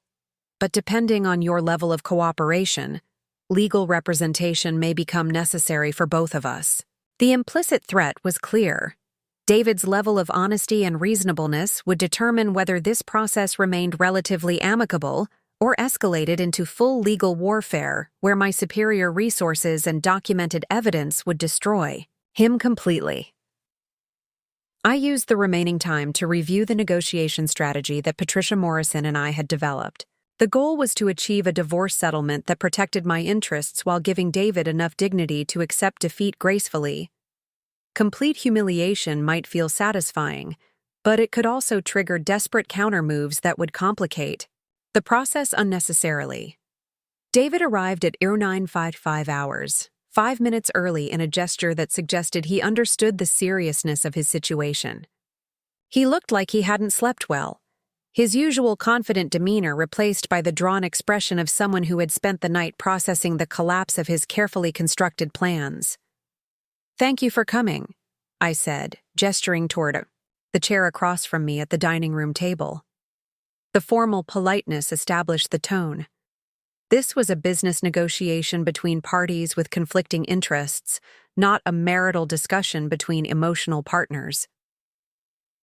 "But depending on your level of cooperation, legal representation may become necessary for both of us." The implicit threat was clear. David's level of honesty and reasonableness would determine whether this process remained relatively amicable or escalated into full legal warfare where my superior resources and documented evidence would destroy him completely. I used the remaining time to review the negotiation strategy that Patricia Morrison and I had developed. The goal was to achieve a divorce settlement that protected my interests while giving David enough dignity to accept defeat gracefully. Complete humiliation might feel satisfying, but it could also trigger desperate countermoves that would complicate the process unnecessarily. David arrived at 0955 hours, 5 minutes early, in a gesture that suggested he understood the seriousness of his situation. He looked like he hadn't slept well, his usual confident demeanor replaced by the drawn expression of someone who had spent the night processing the collapse of his carefully constructed plans. "Thank you for coming," I said, gesturing toward the chair across from me at the dining room table. The formal politeness established the tone. This was a business negotiation between parties with conflicting interests, not a marital discussion between emotional partners.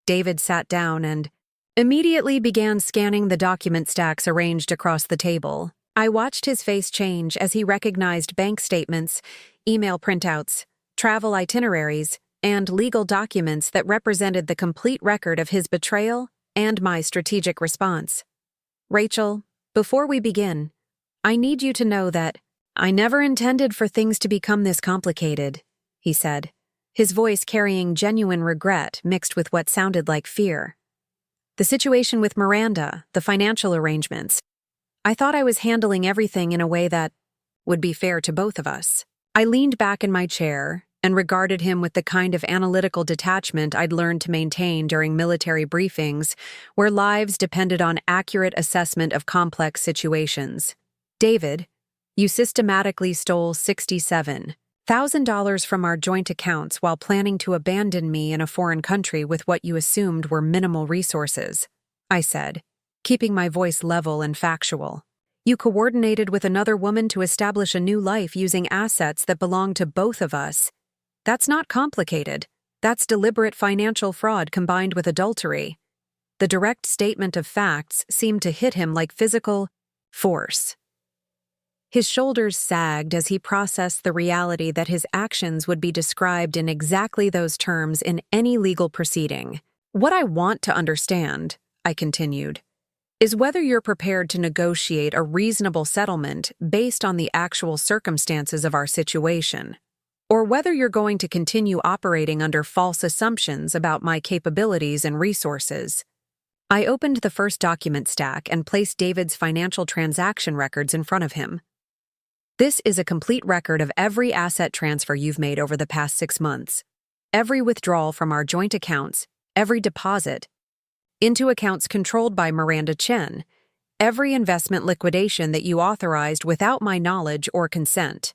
David sat down and immediately began scanning the document stacks arranged across the table. I watched his face change as he recognized bank statements, email printouts, travel itineraries, and legal documents that represented the complete record of his betrayal and my strategic response. Rachel, before we begin, I need you to know that I never intended for things to become this complicated, he said, his voice carrying genuine regret mixed with what sounded like fear. The situation with Miranda, the financial arrangements. I thought I was handling everything in a way that would be fair to both of us. I leaned back in my chair and regarded him with the kind of analytical detachment I'd learned to maintain during military briefings, where lives depended on accurate assessment of complex situations. David, you systematically stole $67,000 from our joint accounts while planning to abandon me in a foreign country with what you assumed were minimal resources, I said, keeping my voice level and factual. You coordinated with another woman to establish a new life using assets that belong to both of us. That's not complicated. That's deliberate financial fraud combined with adultery. The direct statement of facts seemed to hit him like physical force. His shoulders sagged as he processed the reality that his actions would be described in exactly those terms in any legal proceeding. What I want to understand, I continued, is whether you're prepared to negotiate a reasonable settlement based on the actual circumstances of our situation, or whether you're going to continue operating under false assumptions about my capabilities and resources. I opened the first document stack and placed David's financial transaction records in front of him. This is a complete record of every asset transfer you've made over the past 6 months, every withdrawal from our joint accounts, every deposit, into accounts controlled by Miranda Chen, every investment liquidation that you authorized without my knowledge or consent.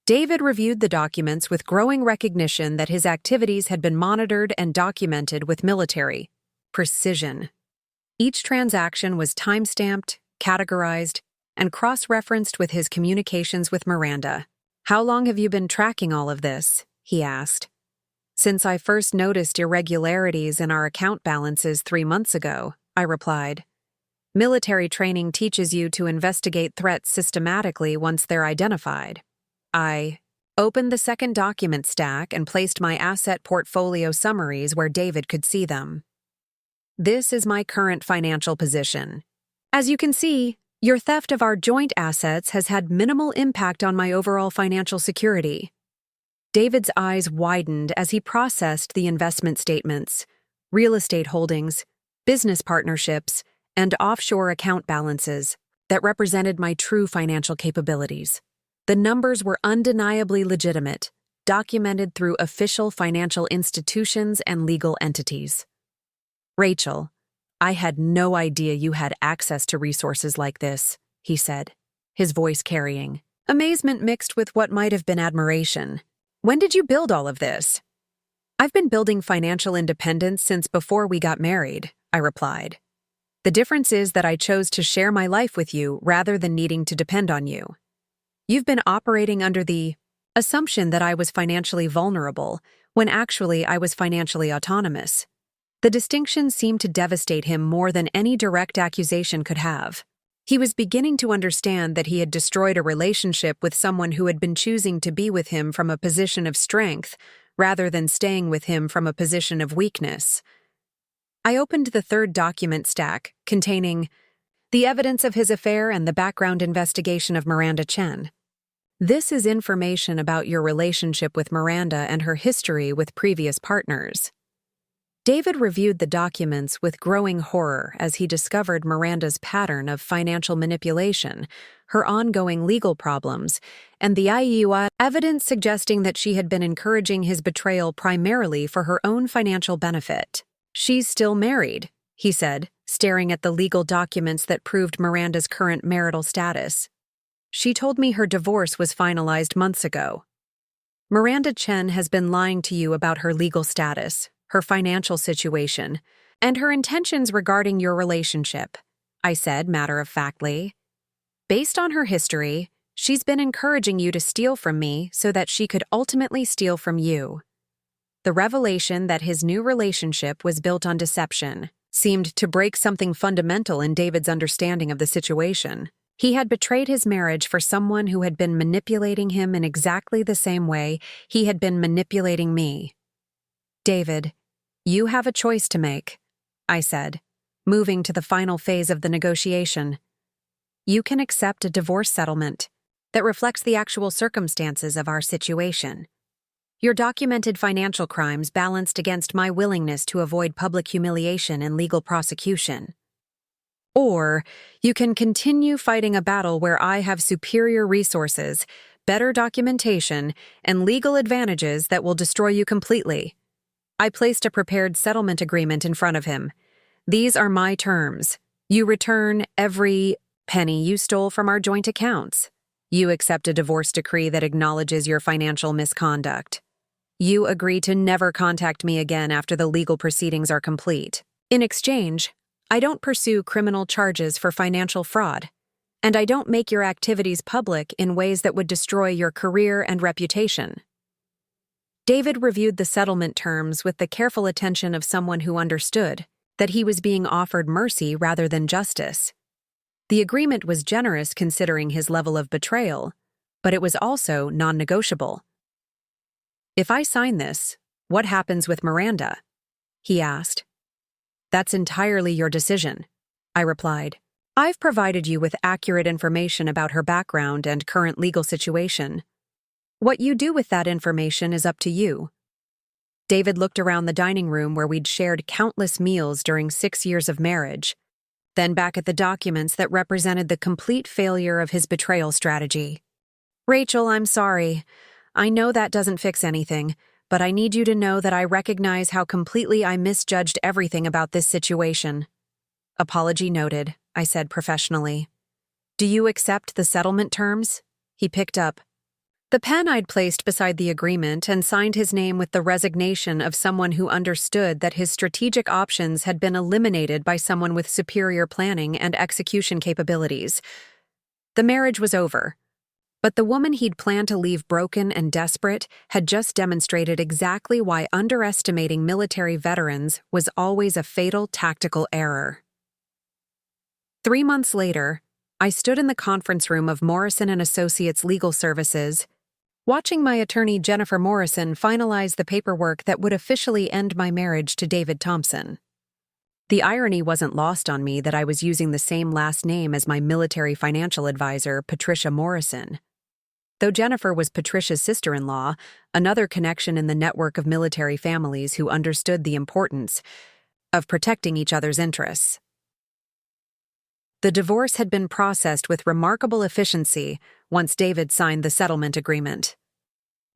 David reviewed the documents with growing recognition that his activities had been monitored and documented with military precision. Each transaction was time-stamped, categorized, and cross-referenced with his communications with Miranda. How long have you been tracking all of this? He asked. Since I first noticed irregularities in our account balances 3 months ago, I replied. Military training teaches you to investigate threats systematically once they're identified. I opened the second document stack and placed my asset portfolio summaries where David could see them. This is my current financial position. As you can see, your theft of our joint assets has had minimal impact on my overall financial security. David's eyes widened as he processed the investment statements, real estate holdings, business partnerships, and offshore account balances that represented my true financial capabilities. The numbers were undeniably legitimate, documented through official financial institutions and legal entities. Rachel, I had no idea you had access to resources like this, he said, his voice carrying amazement mixed with what might have been admiration. When did you build all of this? I've been building financial independence since before we got married, I replied. The difference is that I chose to share my life with you rather than needing to depend on you. You've been operating under the assumption that I was financially vulnerable, when actually I was financially autonomous. The distinction seemed to devastate him more than any direct accusation could have. He was beginning to understand that he had destroyed a relationship with someone who had been choosing to be with him from a position of strength rather than staying with him from a position of weakness. I opened the third document stack, containing the evidence of his affair and the background investigation of Miranda Chen. This is information about your relationship with Miranda and her history with previous partners. David reviewed the documents with growing horror as he discovered Miranda's pattern of financial manipulation, her ongoing legal problems, and the IUI evidence suggesting that she had been encouraging his betrayal primarily for her own financial benefit. She's still married, he said, staring at the legal documents that proved Miranda's current marital status. She told me her divorce was finalized months ago. Miranda Chen has been lying to you about her legal status, her financial situation, and her intentions regarding your relationship, I said matter-of-factly. Based on her history, she's been encouraging you to steal from me so that she could ultimately steal from you. The revelation that his new relationship was built on deception seemed to break something fundamental in David's understanding of the situation. He had betrayed his marriage for someone who had been manipulating him in exactly the same way he had been manipulating me. "David, you have a choice to make," I said, moving to the final phase of the negotiation. "You can accept a divorce settlement that reflects the actual circumstances of our situation. Your documented financial crimes balanced against my willingness to avoid public humiliation and legal prosecution. Or you can continue fighting a battle where I have superior resources, better documentation, and legal advantages that will destroy you completely." I placed a prepared settlement agreement in front of him. "These are my terms. You return every penny you stole from our joint accounts. You accept a divorce decree that acknowledges your financial misconduct. You agree to never contact me again after the legal proceedings are complete. In exchange, I don't pursue criminal charges for financial fraud, and I don't make your activities public in ways that would destroy your career and reputation." David reviewed the settlement terms with the careful attention of someone who understood that he was being offered mercy rather than justice. The agreement was generous considering his level of betrayal, but it was also non-negotiable. "If I sign this, what happens with Miranda?" he asked. "That's entirely your decision," I replied. "I've provided you with accurate information about her background and current legal situation. What you do with that information is up to you." David looked around the dining room where we'd shared countless meals during 6 years of marriage, then back at the documents that represented the complete failure of his betrayal strategy. "Rachel, I'm sorry. I know that doesn't fix anything, but I need you to know that I recognize how completely I misjudged everything about this situation." "Apology noted," I said professionally. "Do you accept the settlement terms?" He picked up the pen I'd placed beside the agreement and signed his name with the resignation of someone who understood that his strategic options had been eliminated by someone with superior planning and execution capabilities. The marriage was over, but the woman he'd planned to leave broken and desperate had just demonstrated exactly why underestimating military veterans was always a fatal tactical error. 3 months later, I stood in the conference room of Morrison & Associates Legal Services, watching my attorney Jennifer Morrison finalize the paperwork that would officially end my marriage to David Thompson. The irony wasn't lost on me that I was using the same last name as my military financial advisor, Patricia Morrison. Though Jennifer was Patricia's sister-in-law, another connection in the network of military families who understood the importance of protecting each other's interests. The divorce had been processed with remarkable efficiency once David signed the settlement agreement.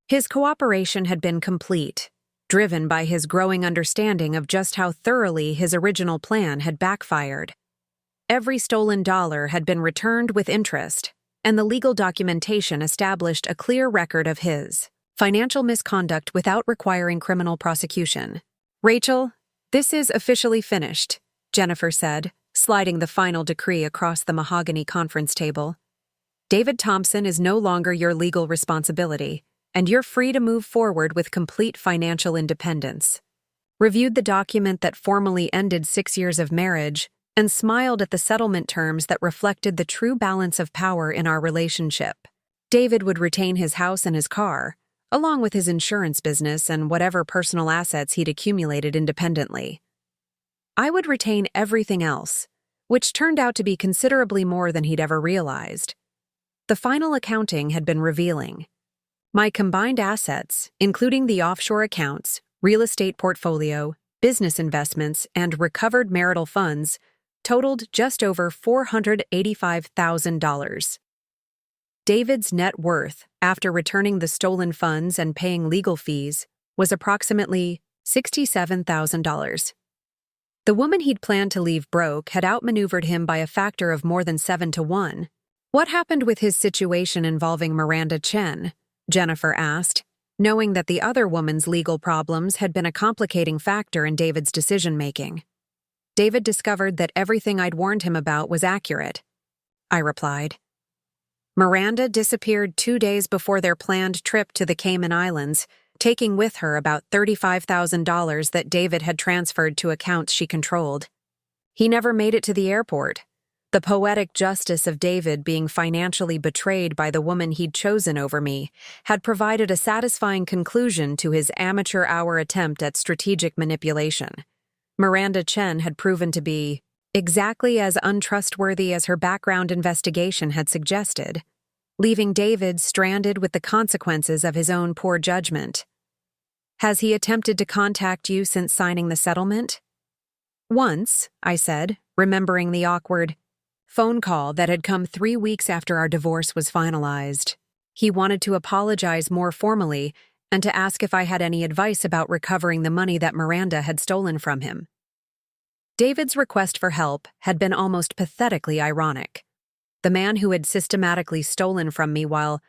His cooperation had been complete, driven by his growing understanding of just how thoroughly his original plan had backfired. Every stolen dollar had been returned with interest, and the legal documentation established a clear record of his financial misconduct without requiring criminal prosecution. "Rachel, this is officially finished," Jennifer said, sliding the final decree across the mahogany conference table. "David Thompson is no longer your legal responsibility, and you're free to move forward with complete financial independence." Reviewed the document that formally ended 6 years of marriage, and smiled at the settlement terms that reflected the true balance of power in our relationship. David would retain his house and his car, along with his insurance business and whatever personal assets he'd accumulated independently. I would retain everything else, which turned out to be considerably more than he'd ever realized. The final accounting had been revealing. My combined assets, including the offshore accounts, real estate portfolio, business investments, and recovered marital funds, totaled just over $485,000. David's net worth, after returning the stolen funds and paying legal fees, was approximately $67,000. The woman he'd planned to leave broke had outmaneuvered him by a factor of more than 7 to 1. "What happened with his situation involving Miranda Chen?" Jennifer asked, knowing that the other woman's legal problems had been a complicating factor in David's decision-making. David discovered that everything I'd warned him about was accurate, I replied. Miranda disappeared 2 days before their planned trip to the Cayman Islands, taking with her about $35,000 that David had transferred to accounts she controlled. He never made it to the airport, The poetic justice of David being financially betrayed by the woman he'd chosen over me had provided a satisfying conclusion to his amateur-hour attempt at strategic manipulation. Miranda Chen had proven to be exactly as untrustworthy as her background investigation had suggested, leaving David stranded with the consequences of his own poor judgment. "Has he attempted to contact you since signing the settlement?" "Once," I said, remembering the awkward phone call that had come 3 weeks after our divorce was finalized. He wanted to apologize more formally and to ask if I had any advice about recovering the money that Miranda had stolen from him. David's request for help had been almost pathetically ironic. The man who had systematically stolen from me while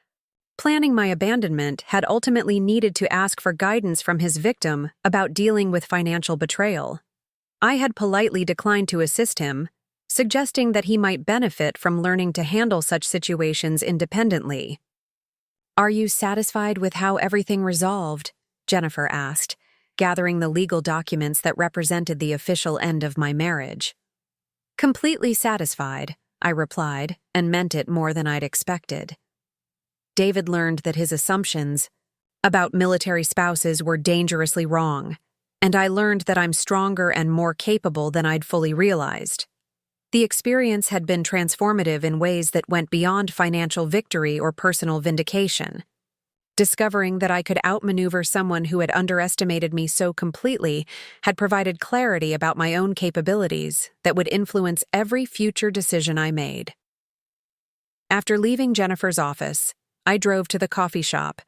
planning my abandonment had ultimately needed to ask for guidance from his victim about dealing with financial betrayal. I had politely declined to assist him, suggesting that he might benefit from learning to handle such situations independently. "Are you satisfied with how everything resolved?" Jennifer asked, gathering the legal documents that represented the official end of my marriage. "Completely satisfied," I replied, and meant it more than I'd expected. David learned that his assumptions about military spouses were dangerously wrong, and I learned that I'm stronger and more capable than I'd fully realized. The experience had been transformative in ways that went beyond financial victory or personal vindication. Discovering that I could outmaneuver someone who had underestimated me so completely had provided clarity about my own capabilities that would influence every future decision I made. After leaving Jennifer's office, I drove to the coffee shop,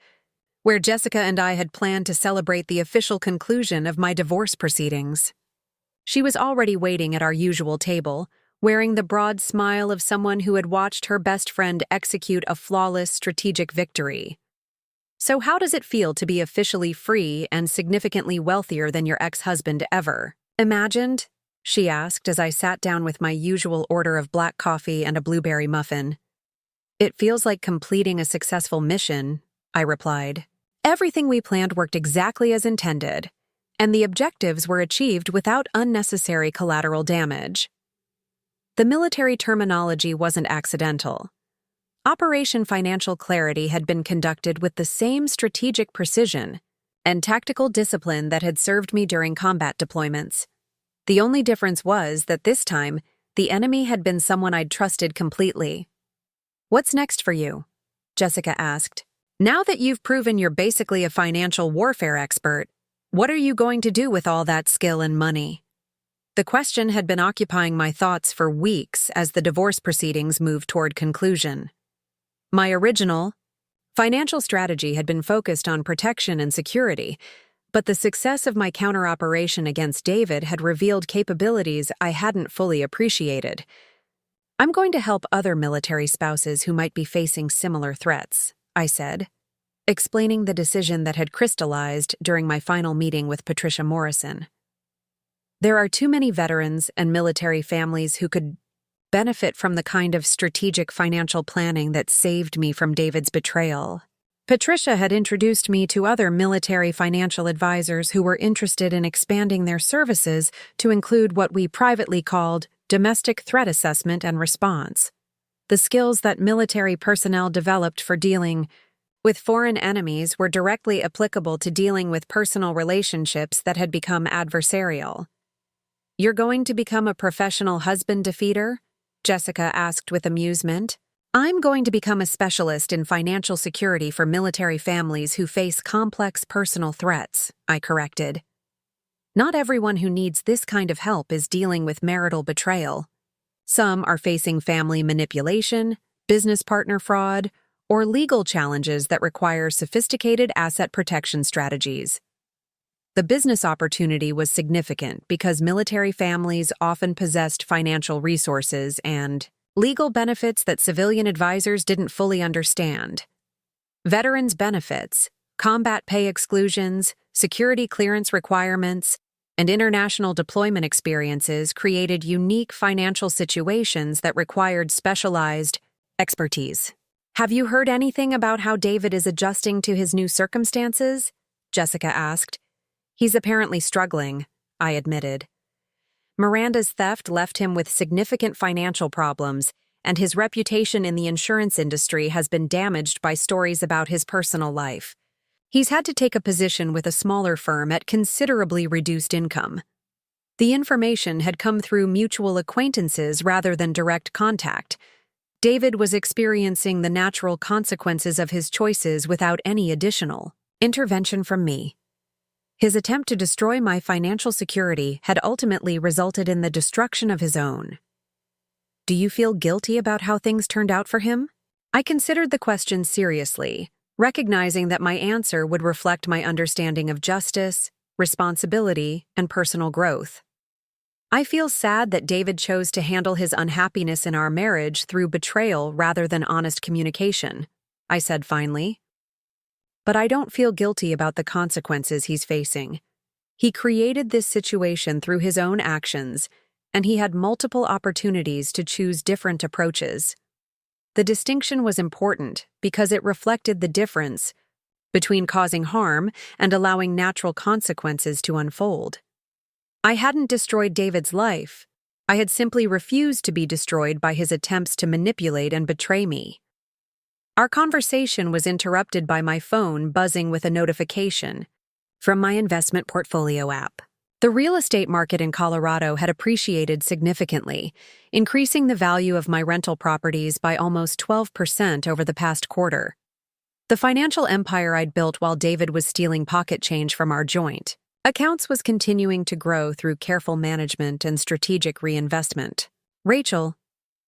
where Jessica and I had planned to celebrate the official conclusion of my divorce proceedings. She was already waiting at our usual table, wearing the broad smile of someone who had watched her best friend execute a flawless strategic victory. "So how does it feel to be officially free and significantly wealthier than your ex-husband ever imagined?" she asked as I sat down with my usual order of black coffee and a blueberry muffin. "It feels like completing a successful mission," I replied. "Everything we planned worked exactly as intended, and the objectives were achieved without unnecessary collateral damage." The military terminology wasn't accidental. Operation Financial Clarity had been conducted with the same strategic precision and tactical discipline that had served me during combat deployments. The only difference was that this time, the enemy had been someone I'd trusted completely. "What's next for you?" Jessica asked. "Now that you've proven you're basically a financial warfare expert, what are you going to do with all that skill and money?" The question had been occupying my thoughts for weeks as the divorce proceedings moved toward conclusion. My original financial strategy had been focused on protection and security, but the success of my counter-operation against David had revealed capabilities I hadn't fully appreciated. "I'm going to help other military spouses who might be facing similar threats," I said, explaining the decision that had crystallized during my final meeting with Patricia Morrison. "There are too many veterans and military families who could benefit from the kind of strategic financial planning that saved me from David's betrayal." Patricia had introduced me to other military financial advisors who were interested in expanding their services to include what we privately called domestic threat assessment and response, the skills that military personnel developed for dealing with foreign enemies were directly applicable to dealing with personal relationships that had become adversarial. "You're going to become a professional husband defeater?" Jessica asked with amusement. "I'm going to become a specialist in financial security for military families who face complex personal threats," I corrected. "Not everyone who needs this kind of help is dealing with marital betrayal. Some are facing family manipulation, business partner fraud, or legal challenges that require sophisticated asset protection strategies." The business opportunity was significant because military families often possessed financial resources and legal benefits that civilian advisors didn't fully understand. Veterans' benefits, combat pay exclusions, security clearance requirements, and international deployment experiences created unique financial situations that required specialized expertise. "Have you heard anything about how David is adjusting to his new circumstances?" Jessica asked. "He's apparently struggling," I admitted. Miranda's theft left him with significant financial problems, and his reputation in the insurance industry has been damaged by stories about his personal life. He's had to take a position with a smaller firm at considerably reduced income. The information had come through mutual acquaintances rather than direct contact. David was experiencing the natural consequences of his choices without any additional intervention from me. His attempt to destroy my financial security had ultimately resulted in the destruction of his own. Do you feel guilty about how things turned out for him? I considered the question seriously, recognizing that my answer would reflect my understanding of justice, responsibility, and personal growth. I feel sad that David chose to handle his unhappiness in our marriage through betrayal rather than honest communication, I said finally. But I don't feel guilty about the consequences he's facing. He created this situation through his own actions, and he had multiple opportunities to choose different approaches. The distinction was important because it reflected the difference between causing harm and allowing natural consequences to unfold. I hadn't destroyed David's life. I had simply refused to be destroyed by his attempts to manipulate and betray me. Our conversation was interrupted by my phone buzzing with a notification from my investment portfolio app. The real estate market in Colorado had appreciated significantly, increasing the value of my rental properties by almost 12% over the past quarter. The financial empire I'd built while David was stealing pocket change from our joint accounts was continuing to grow through careful management and strategic reinvestment. Rachel,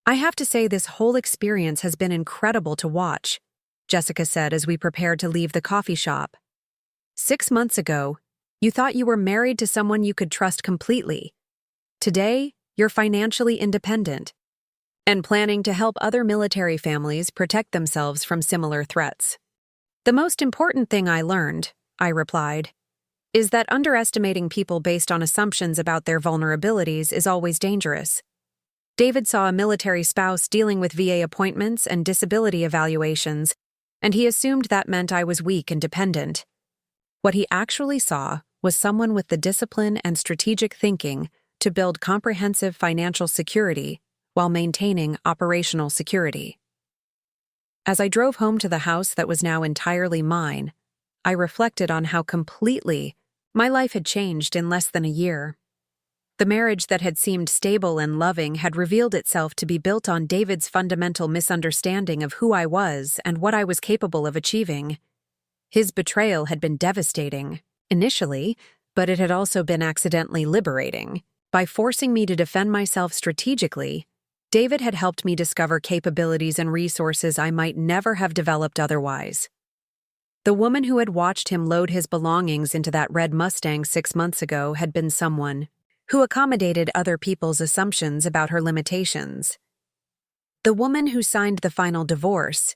I have to say this whole experience has been incredible to watch, Jessica said as we prepared to leave the coffee shop. 6 months ago, you thought you were married to someone you could trust completely. Today, you're financially independent and planning to help other military families protect themselves from similar threats. The most important thing I learned, I replied, is that underestimating people based on assumptions about their vulnerabilities is always dangerous. David saw a military spouse dealing with VA appointments and disability evaluations, and he assumed that meant I was weak and dependent. What he actually saw was someone with the discipline and strategic thinking to build comprehensive financial security while maintaining operational security. As I drove home to the house that was now entirely mine, I reflected on how completely my life had changed in less than a year. The marriage that had seemed stable and loving had revealed itself to be built on David's fundamental misunderstanding of who I was and what I was capable of achieving. His betrayal had been devastating, initially, but it had also been accidentally liberating. By forcing me to defend myself strategically, David had helped me discover capabilities and resources I might never have developed otherwise. The woman who had watched him load his belongings into that red Mustang 6 months ago had been someone who accommodated other people's assumptions about her limitations. The woman who signed the final divorce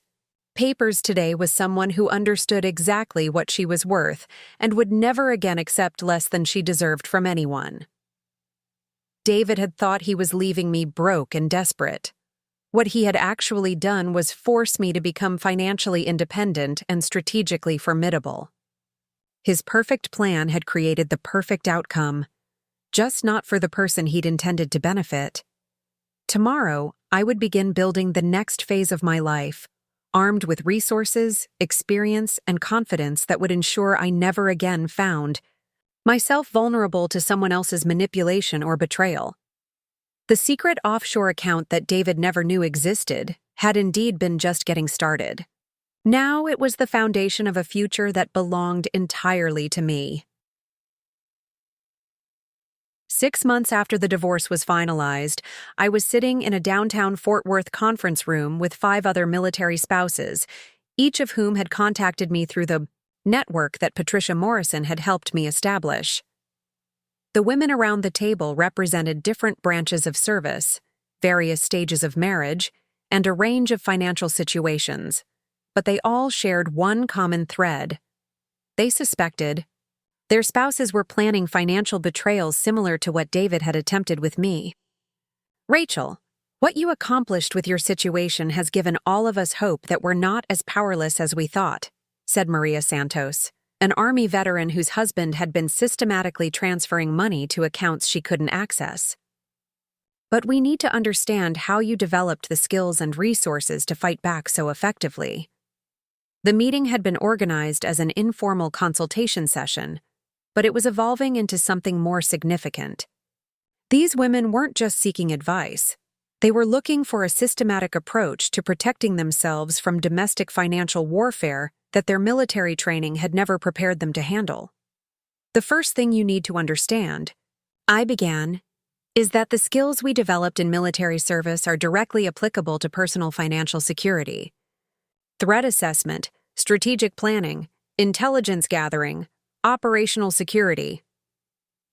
papers today was someone who understood exactly what she was worth and would never again accept less than she deserved from anyone. David had thought he was leaving me broke and desperate. What he had actually done was force me to become financially independent and strategically formidable. His perfect plan had created the perfect outcome, just not for the person he'd intended to benefit. Tomorrow, I would begin building the next phase of my life, armed with resources, experience, and confidence that would ensure I never again found myself vulnerable to someone else's manipulation or betrayal. The secret offshore account that David never knew existed had indeed been just getting started. Now it was the foundation of a future that belonged entirely to me. 6 months after the divorce was finalized, I was sitting in a downtown Fort Worth conference room with 5 other military spouses, each of whom had contacted me through the network that Patricia Morrison had helped me establish. The women around the table represented different branches of service, various stages of marriage, and a range of financial situations, but they all shared one common thread. They suspected their spouses were planning financial betrayals similar to what David had attempted with me. Rachel, what you accomplished with your situation has given all of us hope that we're not as powerless as we thought, said Maria Santos, an Army veteran whose husband had been systematically transferring money to accounts she couldn't access. but we need to understand how you developed the skills and resources to fight back so effectively. The meeting had been organized as an informal consultation session, but it was evolving into something more significant. These women weren't just seeking advice. They were looking for a systematic approach to protecting themselves from domestic financial warfare that their military training had never prepared them to handle. The first thing you need to understand, I began, is that the skills we developed in military service are directly applicable to personal financial security. Threat assessment, strategic planning, intelligence gathering, operational security.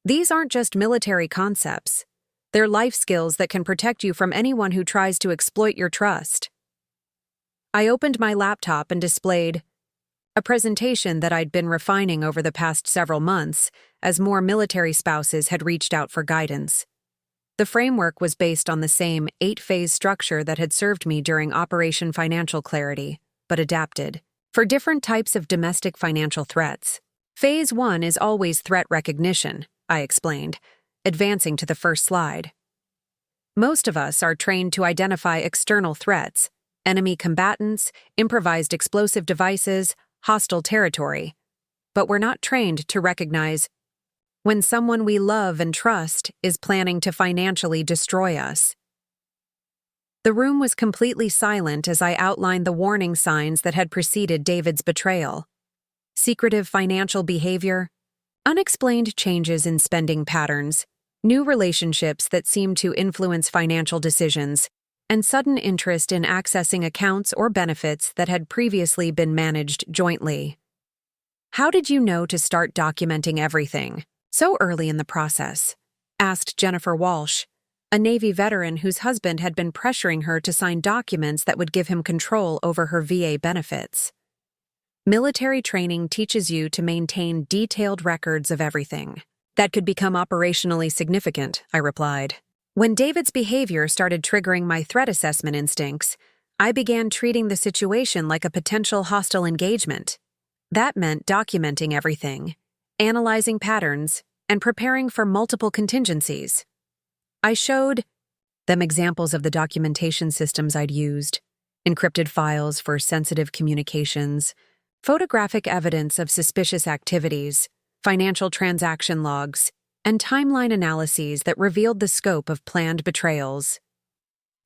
These aren't just military concepts. They're life skills that can protect you from anyone who tries to exploit your trust. I opened my laptop and displayed a presentation that I'd been refining over the past several months as more military spouses had reached out for guidance. The framework was based on the same 8-phase structure that had served me during Operation Financial Clarity, but adapted for different types of domestic financial threats. Phase 1 is always threat recognition, I explained, advancing to the first slide. Most of us are trained to identify external threats, enemy combatants, improvised explosive devices, hostile territory, but we're not trained to recognize when someone we love and trust is planning to financially destroy us. The room was completely silent as I outlined the warning signs that had preceded David's betrayal. Secretive financial behavior, unexplained changes in spending patterns, new relationships that seemed to influence financial decisions, and sudden interest in accessing accounts or benefits that had previously been managed jointly. How did you know to start documenting everything so early in the process? Asked Jennifer Walsh, a Navy veteran whose husband had been pressuring her to sign documents that would give him control over her VA benefits. Military training teaches you to maintain detailed records of everything. That could become operationally significant, I replied. When David's behavior started triggering my threat assessment instincts, I began treating the situation like a potential hostile engagement. That meant documenting everything, analyzing patterns, and preparing for multiple contingencies. I showed them examples of the documentation systems I'd used, encrypted files for sensitive communications, photographic evidence of suspicious activities, financial transaction logs, and timeline analyses that revealed the scope of planned betrayals.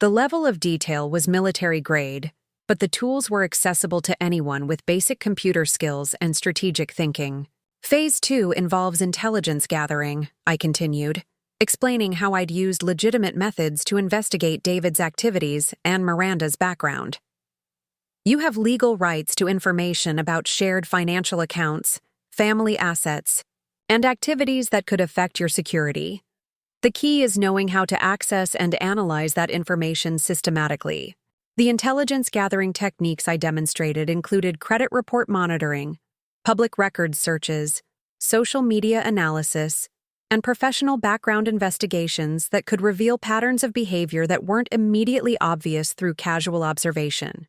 The level of detail was military grade, but the tools were accessible to anyone with basic computer skills and strategic thinking. Phase 2 involves intelligence gathering, I continued, explaining how I'd used legitimate methods to investigate David's activities and Miranda's background. You have legal rights to information about shared financial accounts, family assets, and activities that could affect your security. The key is knowing how to access and analyze that information systematically. The intelligence gathering techniques I demonstrated included credit report monitoring, public records searches, social media analysis, and professional background investigations that could reveal patterns of behavior that weren't immediately obvious through casual observation.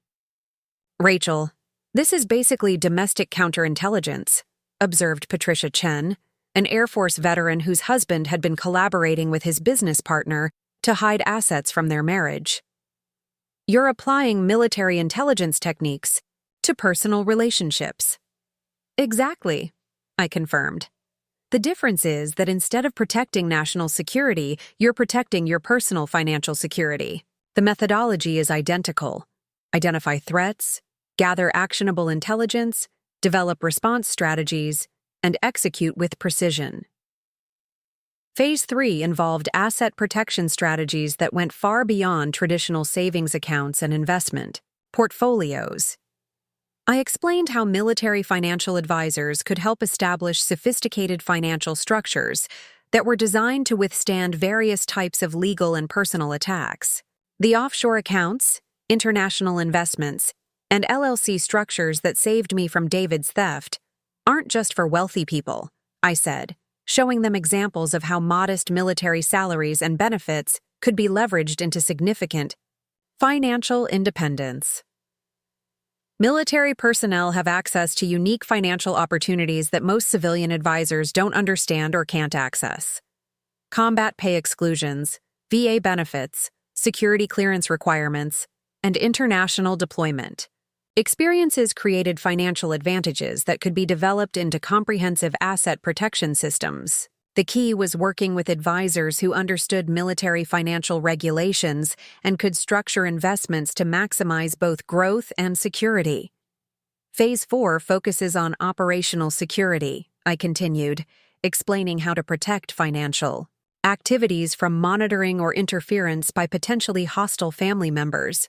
Rachel, this is basically domestic counterintelligence, observed Patricia Chen, an Air Force veteran whose husband had been collaborating with his business partner to hide assets from their marriage. You're applying military intelligence techniques to personal relationships. Exactly, I confirmed. The difference is that instead of protecting national security, you're protecting your personal financial security. The methodology is identical. Identify threats, gather actionable intelligence, develop response strategies, and execute with precision. Phase 3 involved asset protection strategies that went far beyond traditional savings accounts and investment portfolios. I explained how military financial advisors could help establish sophisticated financial structures that were designed to withstand various types of legal and personal attacks. The offshore accounts, international investments, and LLC structures that saved me from David's theft aren't just for wealthy people, I said, showing them examples of how modest military salaries and benefits could be leveraged into significant financial independence. Military personnel have access to unique financial opportunities that most civilian advisors don't understand or can't access. Combat pay exclusions, VA benefits, security clearance requirements, and international deployment. Experiences created financial advantages that could be developed into comprehensive asset protection systems. The key was working with advisors who understood military financial regulations and could structure investments to maximize both growth and security. Phase 4 focuses on operational security, I continued, explaining how to protect financial activities from monitoring or interference by potentially hostile family members.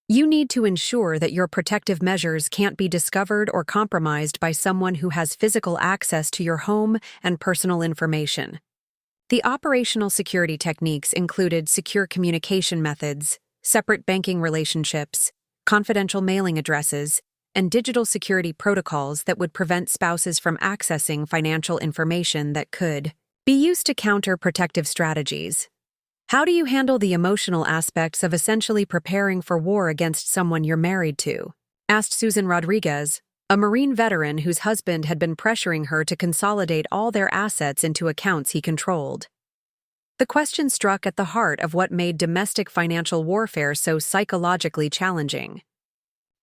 You need to ensure that your protective measures can't be discovered or compromised by someone who has physical access to your home and personal information. The operational security techniques included secure communication methods, separate banking relationships, confidential mailing addresses, and digital security protocols that would prevent spouses from accessing financial information that could be used to counter protective strategies. How do you handle the emotional aspects of essentially preparing for war against someone you're married to? Asked Susan Rodriguez, a Marine veteran whose husband had been pressuring her to consolidate all their assets into accounts he controlled. The question struck at the heart of what made domestic financial warfare so psychologically challenging.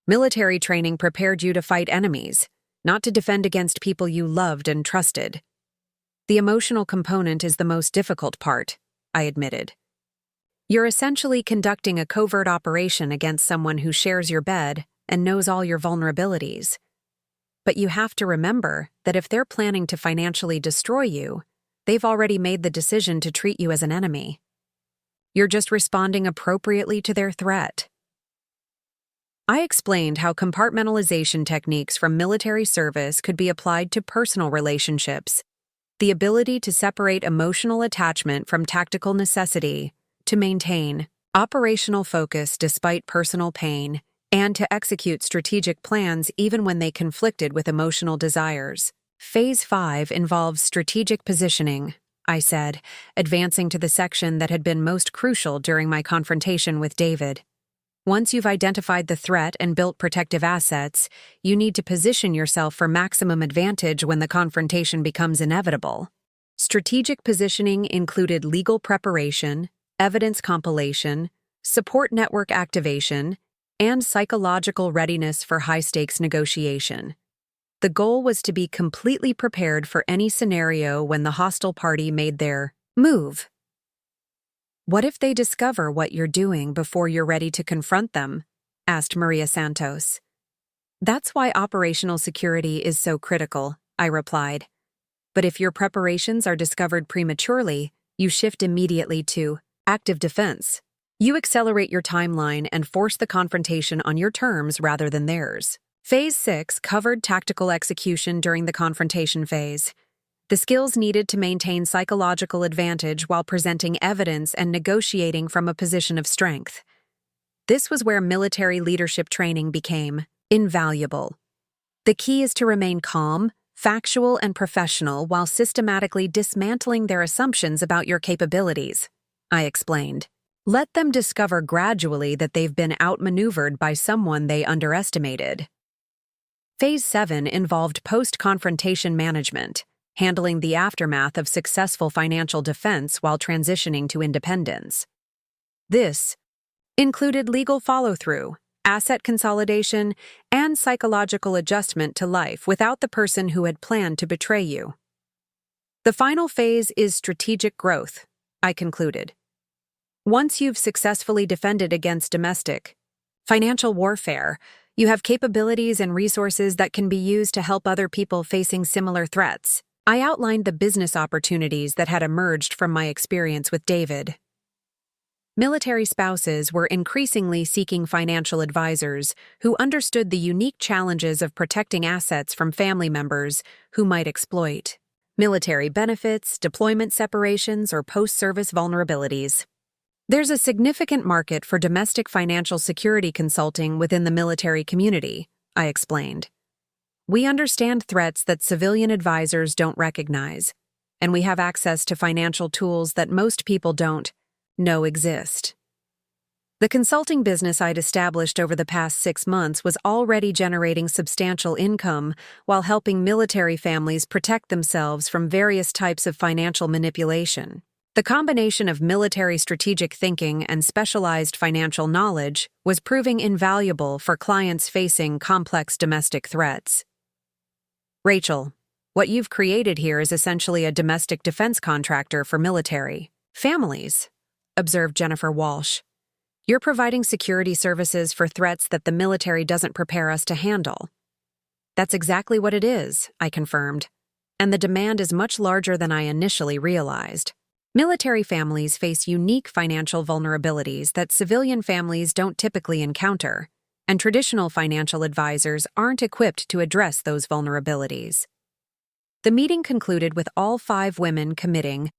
Military training prepared you to fight enemies, not to defend against people you loved and trusted. The emotional component is the most difficult part, I admitted. You're essentially conducting a covert operation against someone who shares your bed and knows all your vulnerabilities. But you have to remember that if they're planning to financially destroy you, they've already made the decision to treat you as an enemy. You're just responding appropriately to their threat. I explained how compartmentalization techniques from military service could be applied to personal relationships, the ability to separate emotional attachment from tactical necessity, to maintain operational focus despite personal pain, and to execute strategic plans even when they conflicted with emotional desires. Phase 5 involves strategic positioning, I said, advancing to the section that had been most crucial during my confrontation with David. Once you've identified the threat and built protective assets, you need to position yourself for maximum advantage when the confrontation becomes inevitable. Strategic positioning included legal preparation, evidence compilation, support network activation, and psychological readiness for high-stakes negotiation. The goal was to be completely prepared for any scenario when the hostile party made their move. What if they discover what you're doing before you're ready to confront them? Asked Maria Santos. That's why operational security is so critical, I replied. But if your preparations are discovered prematurely, you shift immediately to active defense. You accelerate your timeline and force the confrontation on your terms rather than theirs. Phase 6 covered tactical execution during the confrontation phase. The skills needed to maintain psychological advantage while presenting evidence and negotiating from a position of strength. This was where military leadership training became invaluable. The key is to remain calm, factual, and professional while systematically dismantling their assumptions about your capabilities, I explained. Let them discover gradually that they've been outmaneuvered by someone they underestimated. Phase 7 involved post-confrontation management, handling the aftermath of successful financial defense while transitioning to independence. This included legal follow-through, asset consolidation, and psychological adjustment to life without the person who had planned to betray you. The final phase is strategic growth, I concluded. Once you've successfully defended against domestic financial warfare, you have capabilities and resources that can be used to help other people facing similar threats. I outlined the business opportunities that had emerged from my experience with David. Military spouses were increasingly seeking financial advisors who understood the unique challenges of protecting assets from family members who might exploit military benefits, deployment separations, or post-service vulnerabilities. There's a significant market for domestic financial security consulting within the military community, I explained. We understand threats that civilian advisors don't recognize, and we have access to financial tools that most people don't know exist. The consulting business I'd established over the past 6 months was already generating substantial income while helping military families protect themselves from various types of financial manipulation. The combination of military strategic thinking and specialized financial knowledge was proving invaluable for clients facing complex domestic threats. Rachel, what you've created here is essentially a domestic defense contractor for military families, observed Jennifer Walsh. You're providing security services for threats that the military doesn't prepare us to handle. That's exactly what it is, I confirmed. And the demand is much larger than I initially realized. Military families face unique financial vulnerabilities that civilian families don't typically encounter, and traditional financial advisors aren't equipped to address those vulnerabilities. The meeting concluded with all 5 women committing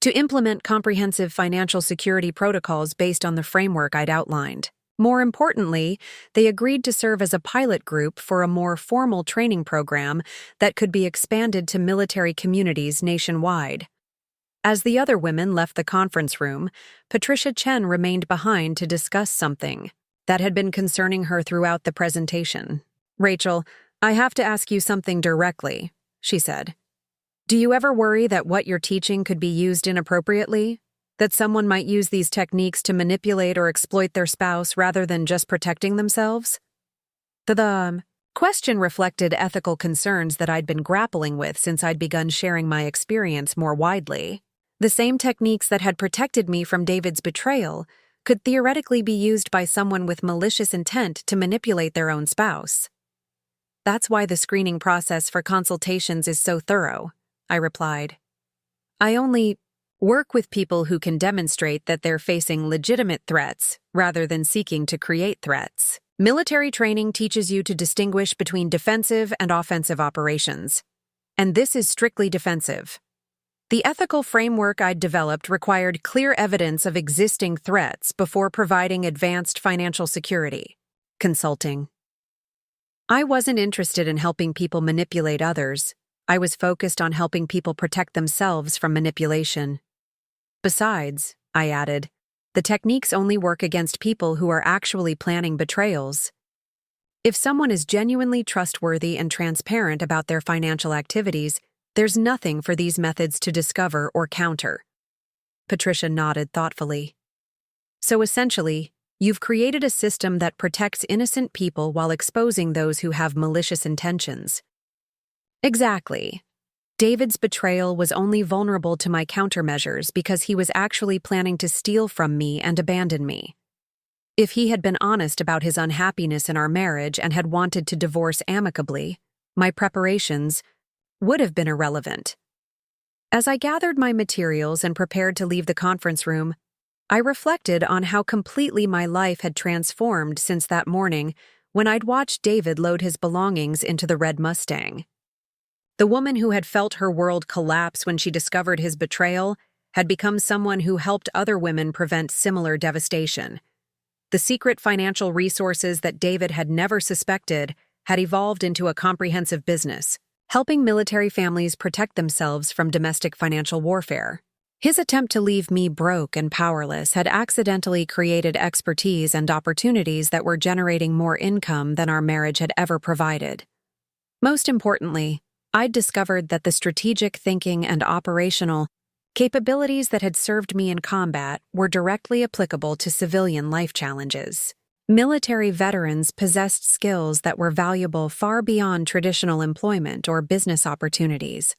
to implement comprehensive financial security protocols based on the framework I'd outlined. More importantly, they agreed to serve as a pilot group for a more formal training program that could be expanded to military communities nationwide. As the other women left the conference room, Patricia Chen remained behind to discuss something that had been concerning her throughout the presentation. Rachel, I have to ask you something directly, she said. Do you ever worry that what you're teaching could be used inappropriately? That someone might use these techniques to manipulate or exploit their spouse rather than just protecting themselves? The question reflected ethical concerns that I'd been grappling with since I'd begun sharing my experience more widely. The same techniques that had protected me from David's betrayal could theoretically be used by someone with malicious intent to manipulate their own spouse. That's why the screening process for consultations is so thorough, I replied. I only work with people who can demonstrate that they're facing legitimate threats rather than seeking to create threats. Military training teaches you to distinguish between defensive and offensive operations, and this is strictly defensive. The ethical framework I'd developed required clear evidence of existing threats before providing advanced financial security. Consulting. I wasn't interested in helping people manipulate others. I was focused on helping people protect themselves from manipulation. Besides, I added, the techniques only work against people who are actually planning betrayals. If someone is genuinely trustworthy and transparent about their financial activities, there's nothing for these methods to discover or counter. Patricia nodded thoughtfully. So essentially, you've created a system that protects innocent people while exposing those who have malicious intentions. Exactly. David's betrayal was only vulnerable to my countermeasures because he was actually planning to steal from me and abandon me. If he had been honest about his unhappiness in our marriage and had wanted to divorce amicably, my preparations would have been irrelevant. As I gathered my materials and prepared to leave the conference room, I reflected on how completely my life had transformed since that morning when I'd watched David load his belongings into the red Mustang. The woman who had felt her world collapse when she discovered his betrayal had become someone who helped other women prevent similar devastation. The secret financial resources that David had never suspected had evolved into a comprehensive business, helping military families protect themselves from domestic financial warfare. His attempt to leave me broke and powerless had accidentally created expertise and opportunities that were generating more income than our marriage had ever provided. Most importantly, I'd discovered that the strategic thinking and operational capabilities that had served me in combat were directly applicable to civilian life challenges. Military veterans possessed skills that were valuable far beyond traditional employment or business opportunities.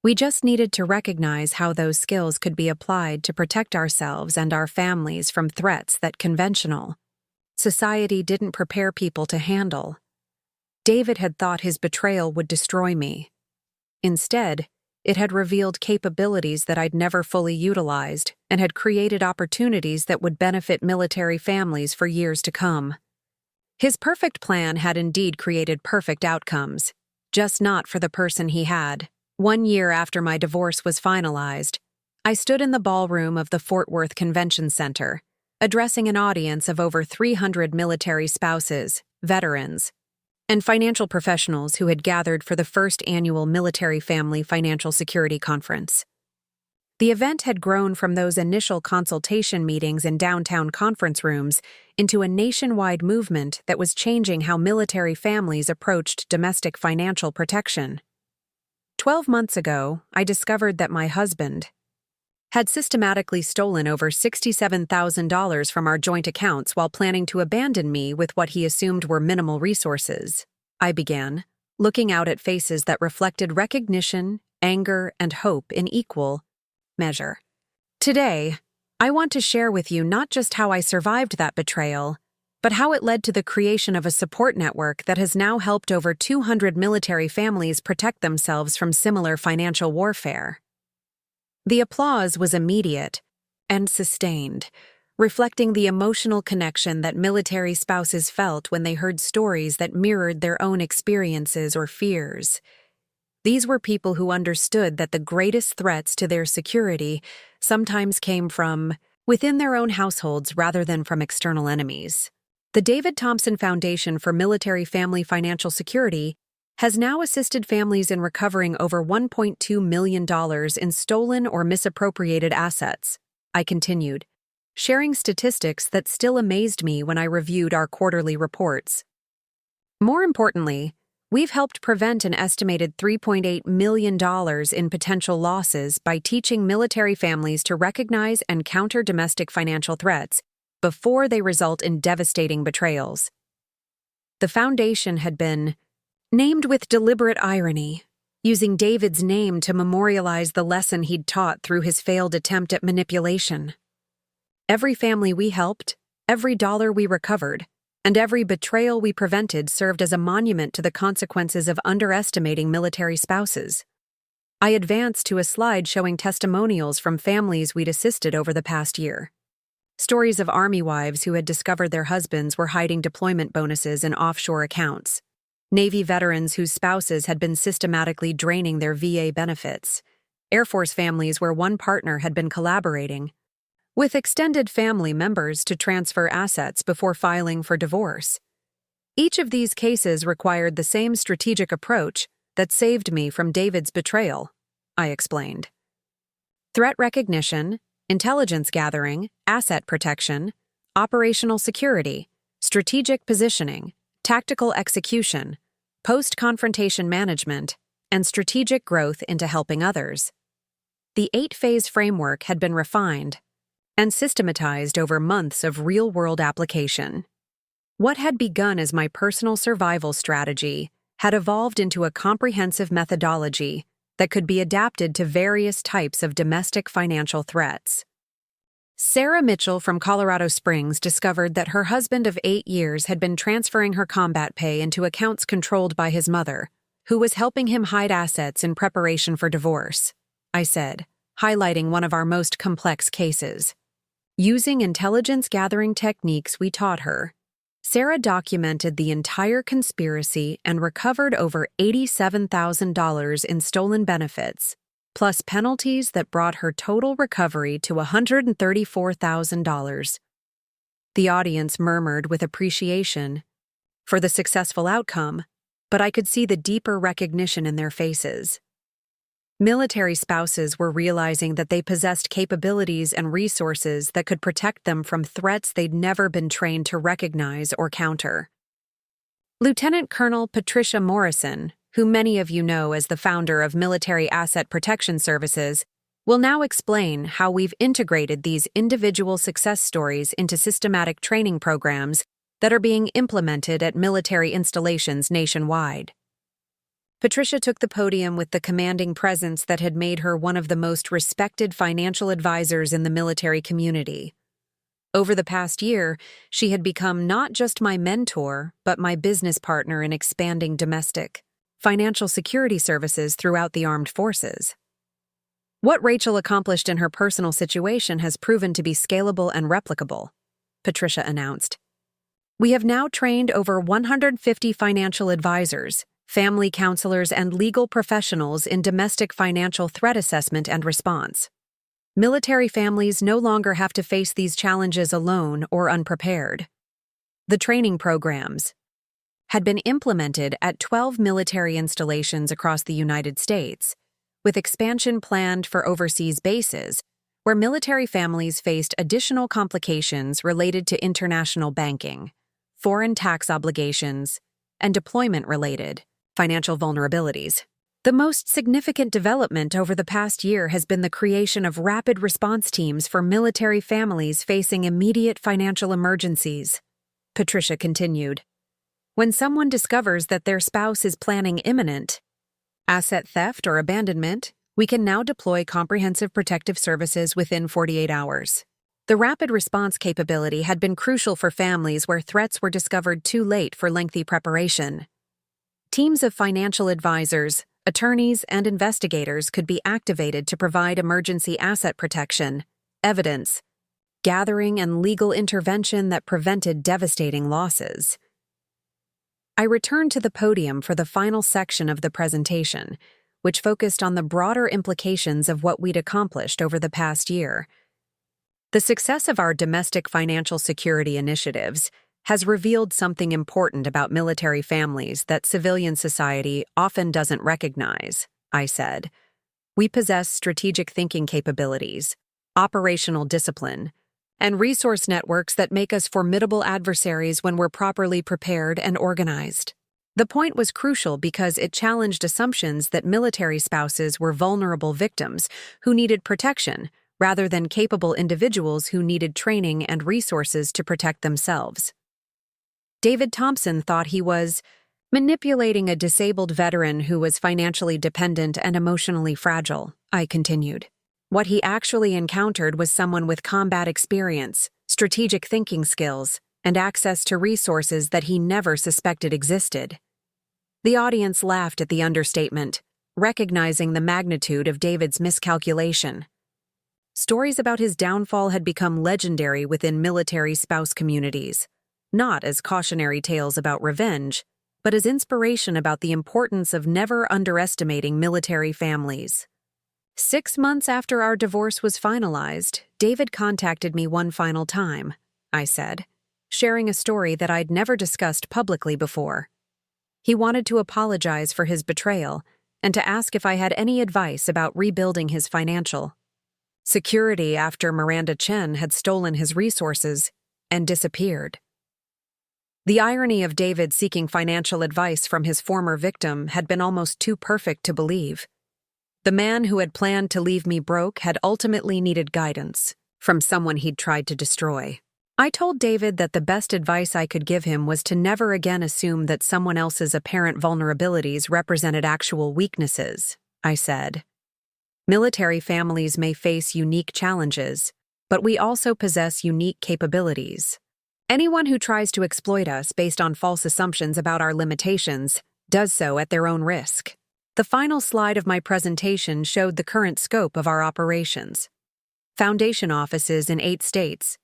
We just needed to recognize how those skills could be applied to protect ourselves and our families from threats that conventional society didn't prepare people to handle. David had thought his betrayal would destroy me. Instead, it had revealed capabilities that I'd never fully utilized and had created opportunities that would benefit military families for years to come. His perfect plan had indeed created perfect outcomes, just not for the person he had. 1 year after my divorce was finalized, I stood in the ballroom of the Fort Worth Convention Center, addressing an audience of over 300 military spouses, veterans, and financial professionals who had gathered for the first annual Military Family Financial Security Conference. The event had grown from those initial consultation meetings in downtown conference rooms into a nationwide movement that was changing how military families approached domestic financial protection. 12 months ago, I discovered that my husband had systematically stolen over $67,000 from our joint accounts while planning to abandon me with what he assumed were minimal resources. I began, looking out at faces that reflected recognition, anger, and hope in equal measure. Today, I want to share with you not just how I survived that betrayal, but how it led to the creation of a support network that has now helped over 200 military families protect themselves from similar financial warfare. The applause was immediate and sustained, reflecting the emotional connection that military spouses felt when they heard stories that mirrored their own experiences or fears. These were people who understood that the greatest threats to their security sometimes came from within their own households rather than from external enemies. The David Thompson Foundation for Military Family Financial Security has now assisted families in recovering over $1.2 million in stolen or misappropriated assets. I continued, sharing statistics that still amazed me when I reviewed our quarterly reports. More importantly, we've helped prevent an estimated $3.8 million in potential losses by teaching military families to recognize and counter domestic financial threats before they result in devastating betrayals. The foundation had been named with deliberate irony, using David's name to memorialize the lesson he'd taught through his failed attempt at manipulation. Every family we helped, every dollar we recovered, and every betrayal we prevented served as a monument to the consequences of underestimating military spouses. I advanced to a slide showing testimonials from families we'd assisted over the past year. Stories of Army wives who had discovered their husbands were hiding deployment bonuses in offshore accounts. Navy veterans whose spouses had been systematically draining their VA benefits. Air Force families where one partner had been collaborating with extended family members to transfer assets before filing for divorce. Each of these cases required the same strategic approach that saved me from David's betrayal, I explained. Threat recognition, intelligence gathering, asset protection, operational security, strategic positioning, tactical execution, post-confrontation management, and strategic growth into helping others. The 8-phase framework had been refined and systematized over months of real-world application. What had begun as my personal survival strategy had evolved into a comprehensive methodology that could be adapted to various types of domestic financial threats. Sarah Mitchell from Colorado Springs discovered that her husband of 8 years had been transferring her combat pay into accounts controlled by his mother, who was helping him hide assets in preparation for divorce, I said, highlighting one of our most complex cases. Using intelligence-gathering techniques we taught her, Sarah documented the entire conspiracy and recovered over $87,000 in stolen benefits, plus penalties that brought her total recovery to $134,000. The audience murmured with appreciation for the successful outcome, but I could see the deeper recognition in their faces. Military spouses were realizing that they possessed capabilities and resources that could protect them from threats they'd never been trained to recognize or counter. Lieutenant Colonel Patricia Morrison, who many of you know as the founder of Military Asset Protection Services, will now explain how we've integrated these individual success stories into systematic training programs that are being implemented at military installations nationwide. Patricia took the podium with the commanding presence that had made her one of the most respected financial advisors in the military community. Over the past year, she had become not just my mentor, but my business partner in expanding domestic financial security services throughout the armed forces. What Rachel accomplished in her personal situation has proven to be scalable and replicable, Patricia announced. We have now trained over 150 financial advisors, family counselors, and legal professionals in domestic financial threat assessment and response. Military families no longer have to face these challenges alone or unprepared. The training programs had been implemented at 12 military installations across the United States, with expansion planned for overseas bases, where military families faced additional complications related to international banking, foreign tax obligations, and deployment-related financial vulnerabilities. The most significant development over the past year has been the creation of rapid response teams for military families facing immediate financial emergencies, Patricia continued. When someone discovers that their spouse is planning imminent asset theft or abandonment, we can now deploy comprehensive protective services within 48 hours. The rapid response capability had been crucial for families where threats were discovered too late for lengthy preparation. Teams of financial advisors, attorneys, and investigators could be activated to provide emergency asset protection, evidence gathering, and legal intervention that prevented devastating losses. I returned to the podium for the final section of the presentation, which focused on the broader implications of what we'd accomplished over the past year. The success of our domestic financial security initiatives has revealed something important about military families that civilian society often doesn't recognize, I said. We possess strategic thinking capabilities, operational discipline, and resource networks that make us formidable adversaries when we're properly prepared and organized. The point was crucial because it challenged assumptions that military spouses were vulnerable victims who needed protection, rather than capable individuals who needed training and resources to protect themselves. David Thompson thought he was manipulating a disabled veteran who was financially dependent and emotionally fragile, I continued. What he actually encountered was someone with combat experience, strategic thinking skills, and access to resources that he never suspected existed. The audience laughed at the understatement, recognizing the magnitude of David's miscalculation. Stories about his downfall had become legendary within military spouse communities, not as cautionary tales about revenge, but as inspiration about the importance of never underestimating military families. 6 months after our divorce was finalized, David contacted me one final time, I said, sharing a story that I'd never discussed publicly before. He wanted to apologize for his betrayal and to ask if I had any advice about rebuilding his financial security after Miranda Chen had stolen his resources and disappeared. The irony of David seeking financial advice from his former victim had been almost too perfect to believe. The man who had planned to leave me broke had ultimately needed guidance from someone he'd tried to destroy. I told David that the best advice I could give him was to never again assume that someone else's apparent vulnerabilities represented actual weaknesses, I said. Military families may face unique challenges, but we also possess unique capabilities. Anyone who tries to exploit us based on false assumptions about our limitations does so at their own risk. The final slide of my presentation showed the current scope of our operations. Foundation offices in 8 states,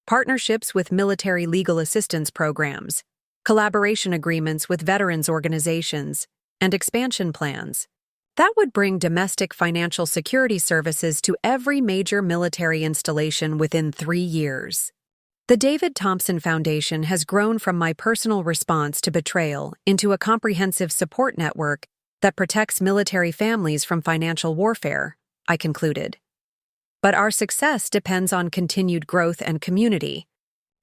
partnerships with military legal assistance programs, collaboration agreements with veterans organizations, and expansion plans. That would bring domestic financial security services to every major military installation within 3 years. The David Thompson Foundation has grown from my personal response to betrayal into a comprehensive support network that protects military families from financial warfare, I concluded. But our success depends on continued growth and community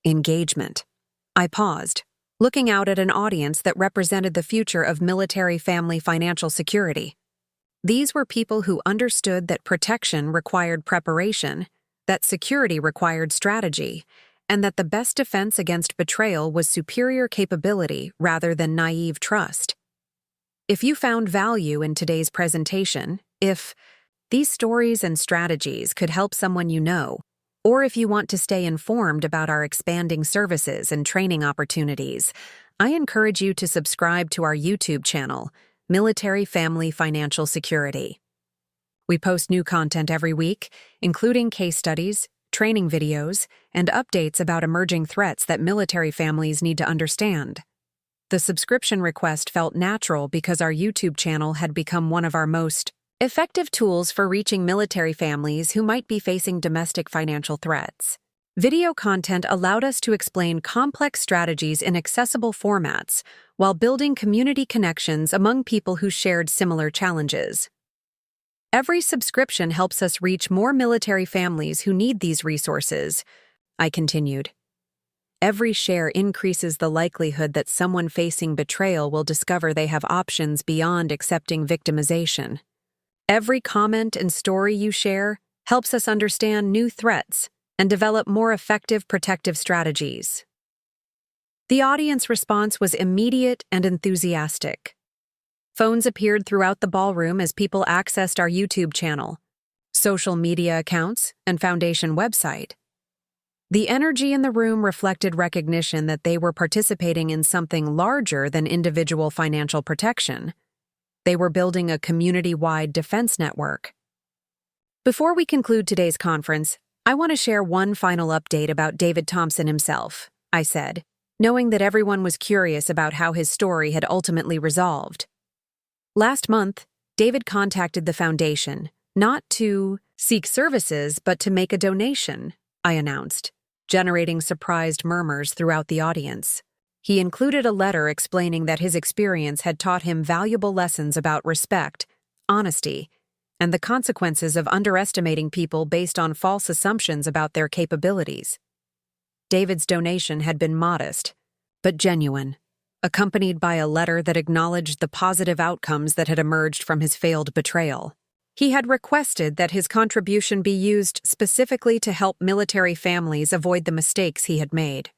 engagement. I paused, looking out at an audience that represented the future of military family financial security. These were people who understood that protection required preparation, that security required strategy, and that the best defense against betrayal was superior capability rather than naive trust. If you found value in today's presentation, if these stories and strategies could help someone you know, or if you want to stay informed about our expanding services and training opportunities, I encourage you to subscribe to our YouTube channel, Military Family Financial Security. We post new content every week, including case studies, training videos, and updates about emerging threats that military families need to understand. The subscription request felt natural because our YouTube channel had become one of our most effective tools for reaching military families who might be facing domestic financial threats. Video content allowed us to explain complex strategies in accessible formats while building community connections among people who shared similar challenges. Every subscription helps us reach more military families who need these resources, I continued. every share increases the likelihood that someone facing betrayal will discover they have options beyond accepting victimization. Every comment and story you share helps us understand new threats and develop more effective protective strategies. The audience response was immediate and enthusiastic. Phones appeared throughout the ballroom as people accessed our YouTube channel, social media accounts, and foundation website. The energy in the room reflected recognition that they were participating in something larger than individual financial protection. They were building a community-wide defense network. Before we conclude today's conference, I want to share one final update about David Thompson himself, I said, knowing that everyone was curious about how his story had ultimately resolved. Last month, David contacted the foundation, not to seek services, but to make a donation, I announced, generating surprised murmurs throughout the audience. He included a letter explaining that his experience had taught him valuable lessons about respect, honesty, and the consequences of underestimating people based on false assumptions about their capabilities. David's donation had been modest, but genuine, accompanied by a letter that acknowledged the positive outcomes that had emerged from his failed betrayal. He had requested that his contribution be used specifically to help military families avoid the mistakes he had made.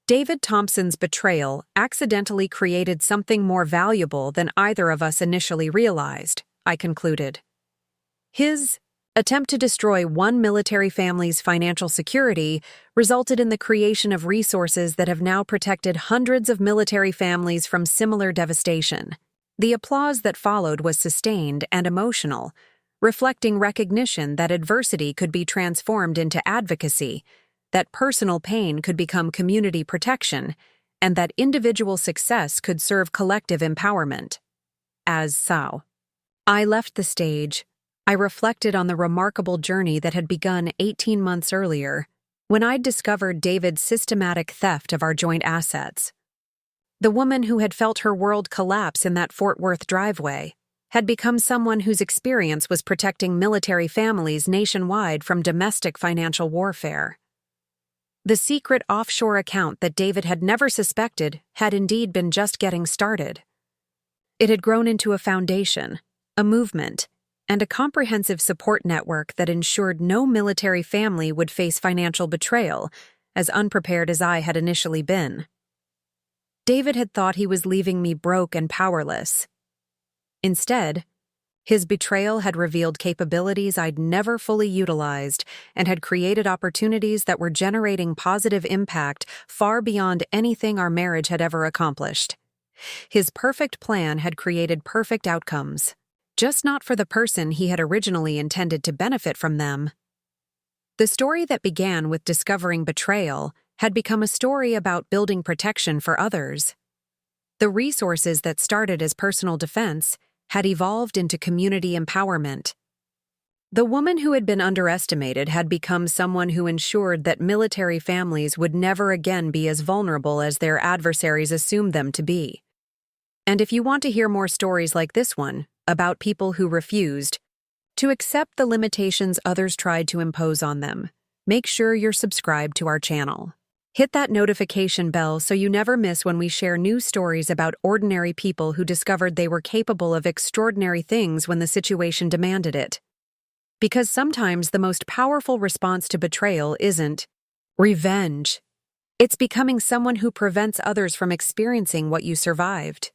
David Thompson's betrayal accidentally created something more valuable than either of us initially realized, I concluded. His attempt to destroy one military family's financial security resulted in the creation of resources that have now protected hundreds of military families from similar devastation. The applause that followed was sustained and emotional, reflecting recognition that adversity could be transformed into advocacy, that personal pain could become community protection, and that individual success could serve collective empowerment. As so, I left the stage. I reflected on the remarkable journey that had begun 18 months earlier, when I'd discovered David's systematic theft of our joint assets. The woman who had felt her world collapse in that Fort Worth driveway had become someone whose experience was protecting military families nationwide from domestic financial warfare. The secret offshore account that David had never suspected had indeed been just getting started. It had grown into a foundation, a movement, and a comprehensive support network that ensured no military family would face financial betrayal, as unprepared as I had initially been. David had thought he was leaving me broke and powerless. Instead, his betrayal had revealed capabilities I'd never fully utilized and had created opportunities that were generating positive impact far beyond anything our marriage had ever accomplished. His perfect plan had created perfect outcomes, just not for the person he had originally intended to benefit from them. The story that began with discovering betrayal had become a story about building protection for others. The resources that started as personal defense had evolved into community empowerment. The woman who had been underestimated had become someone who ensured that military families would never again be as vulnerable as their adversaries assumed them to be. And if you want to hear more stories like this one, about people who refused to accept the limitations others tried to impose on them, make sure you're subscribed to our channel. Hit that notification bell so you never miss when we share new stories about ordinary people who discovered they were capable of extraordinary things when the situation demanded it. Because sometimes the most powerful response to betrayal isn't revenge. It's becoming someone who prevents others from experiencing what you survived.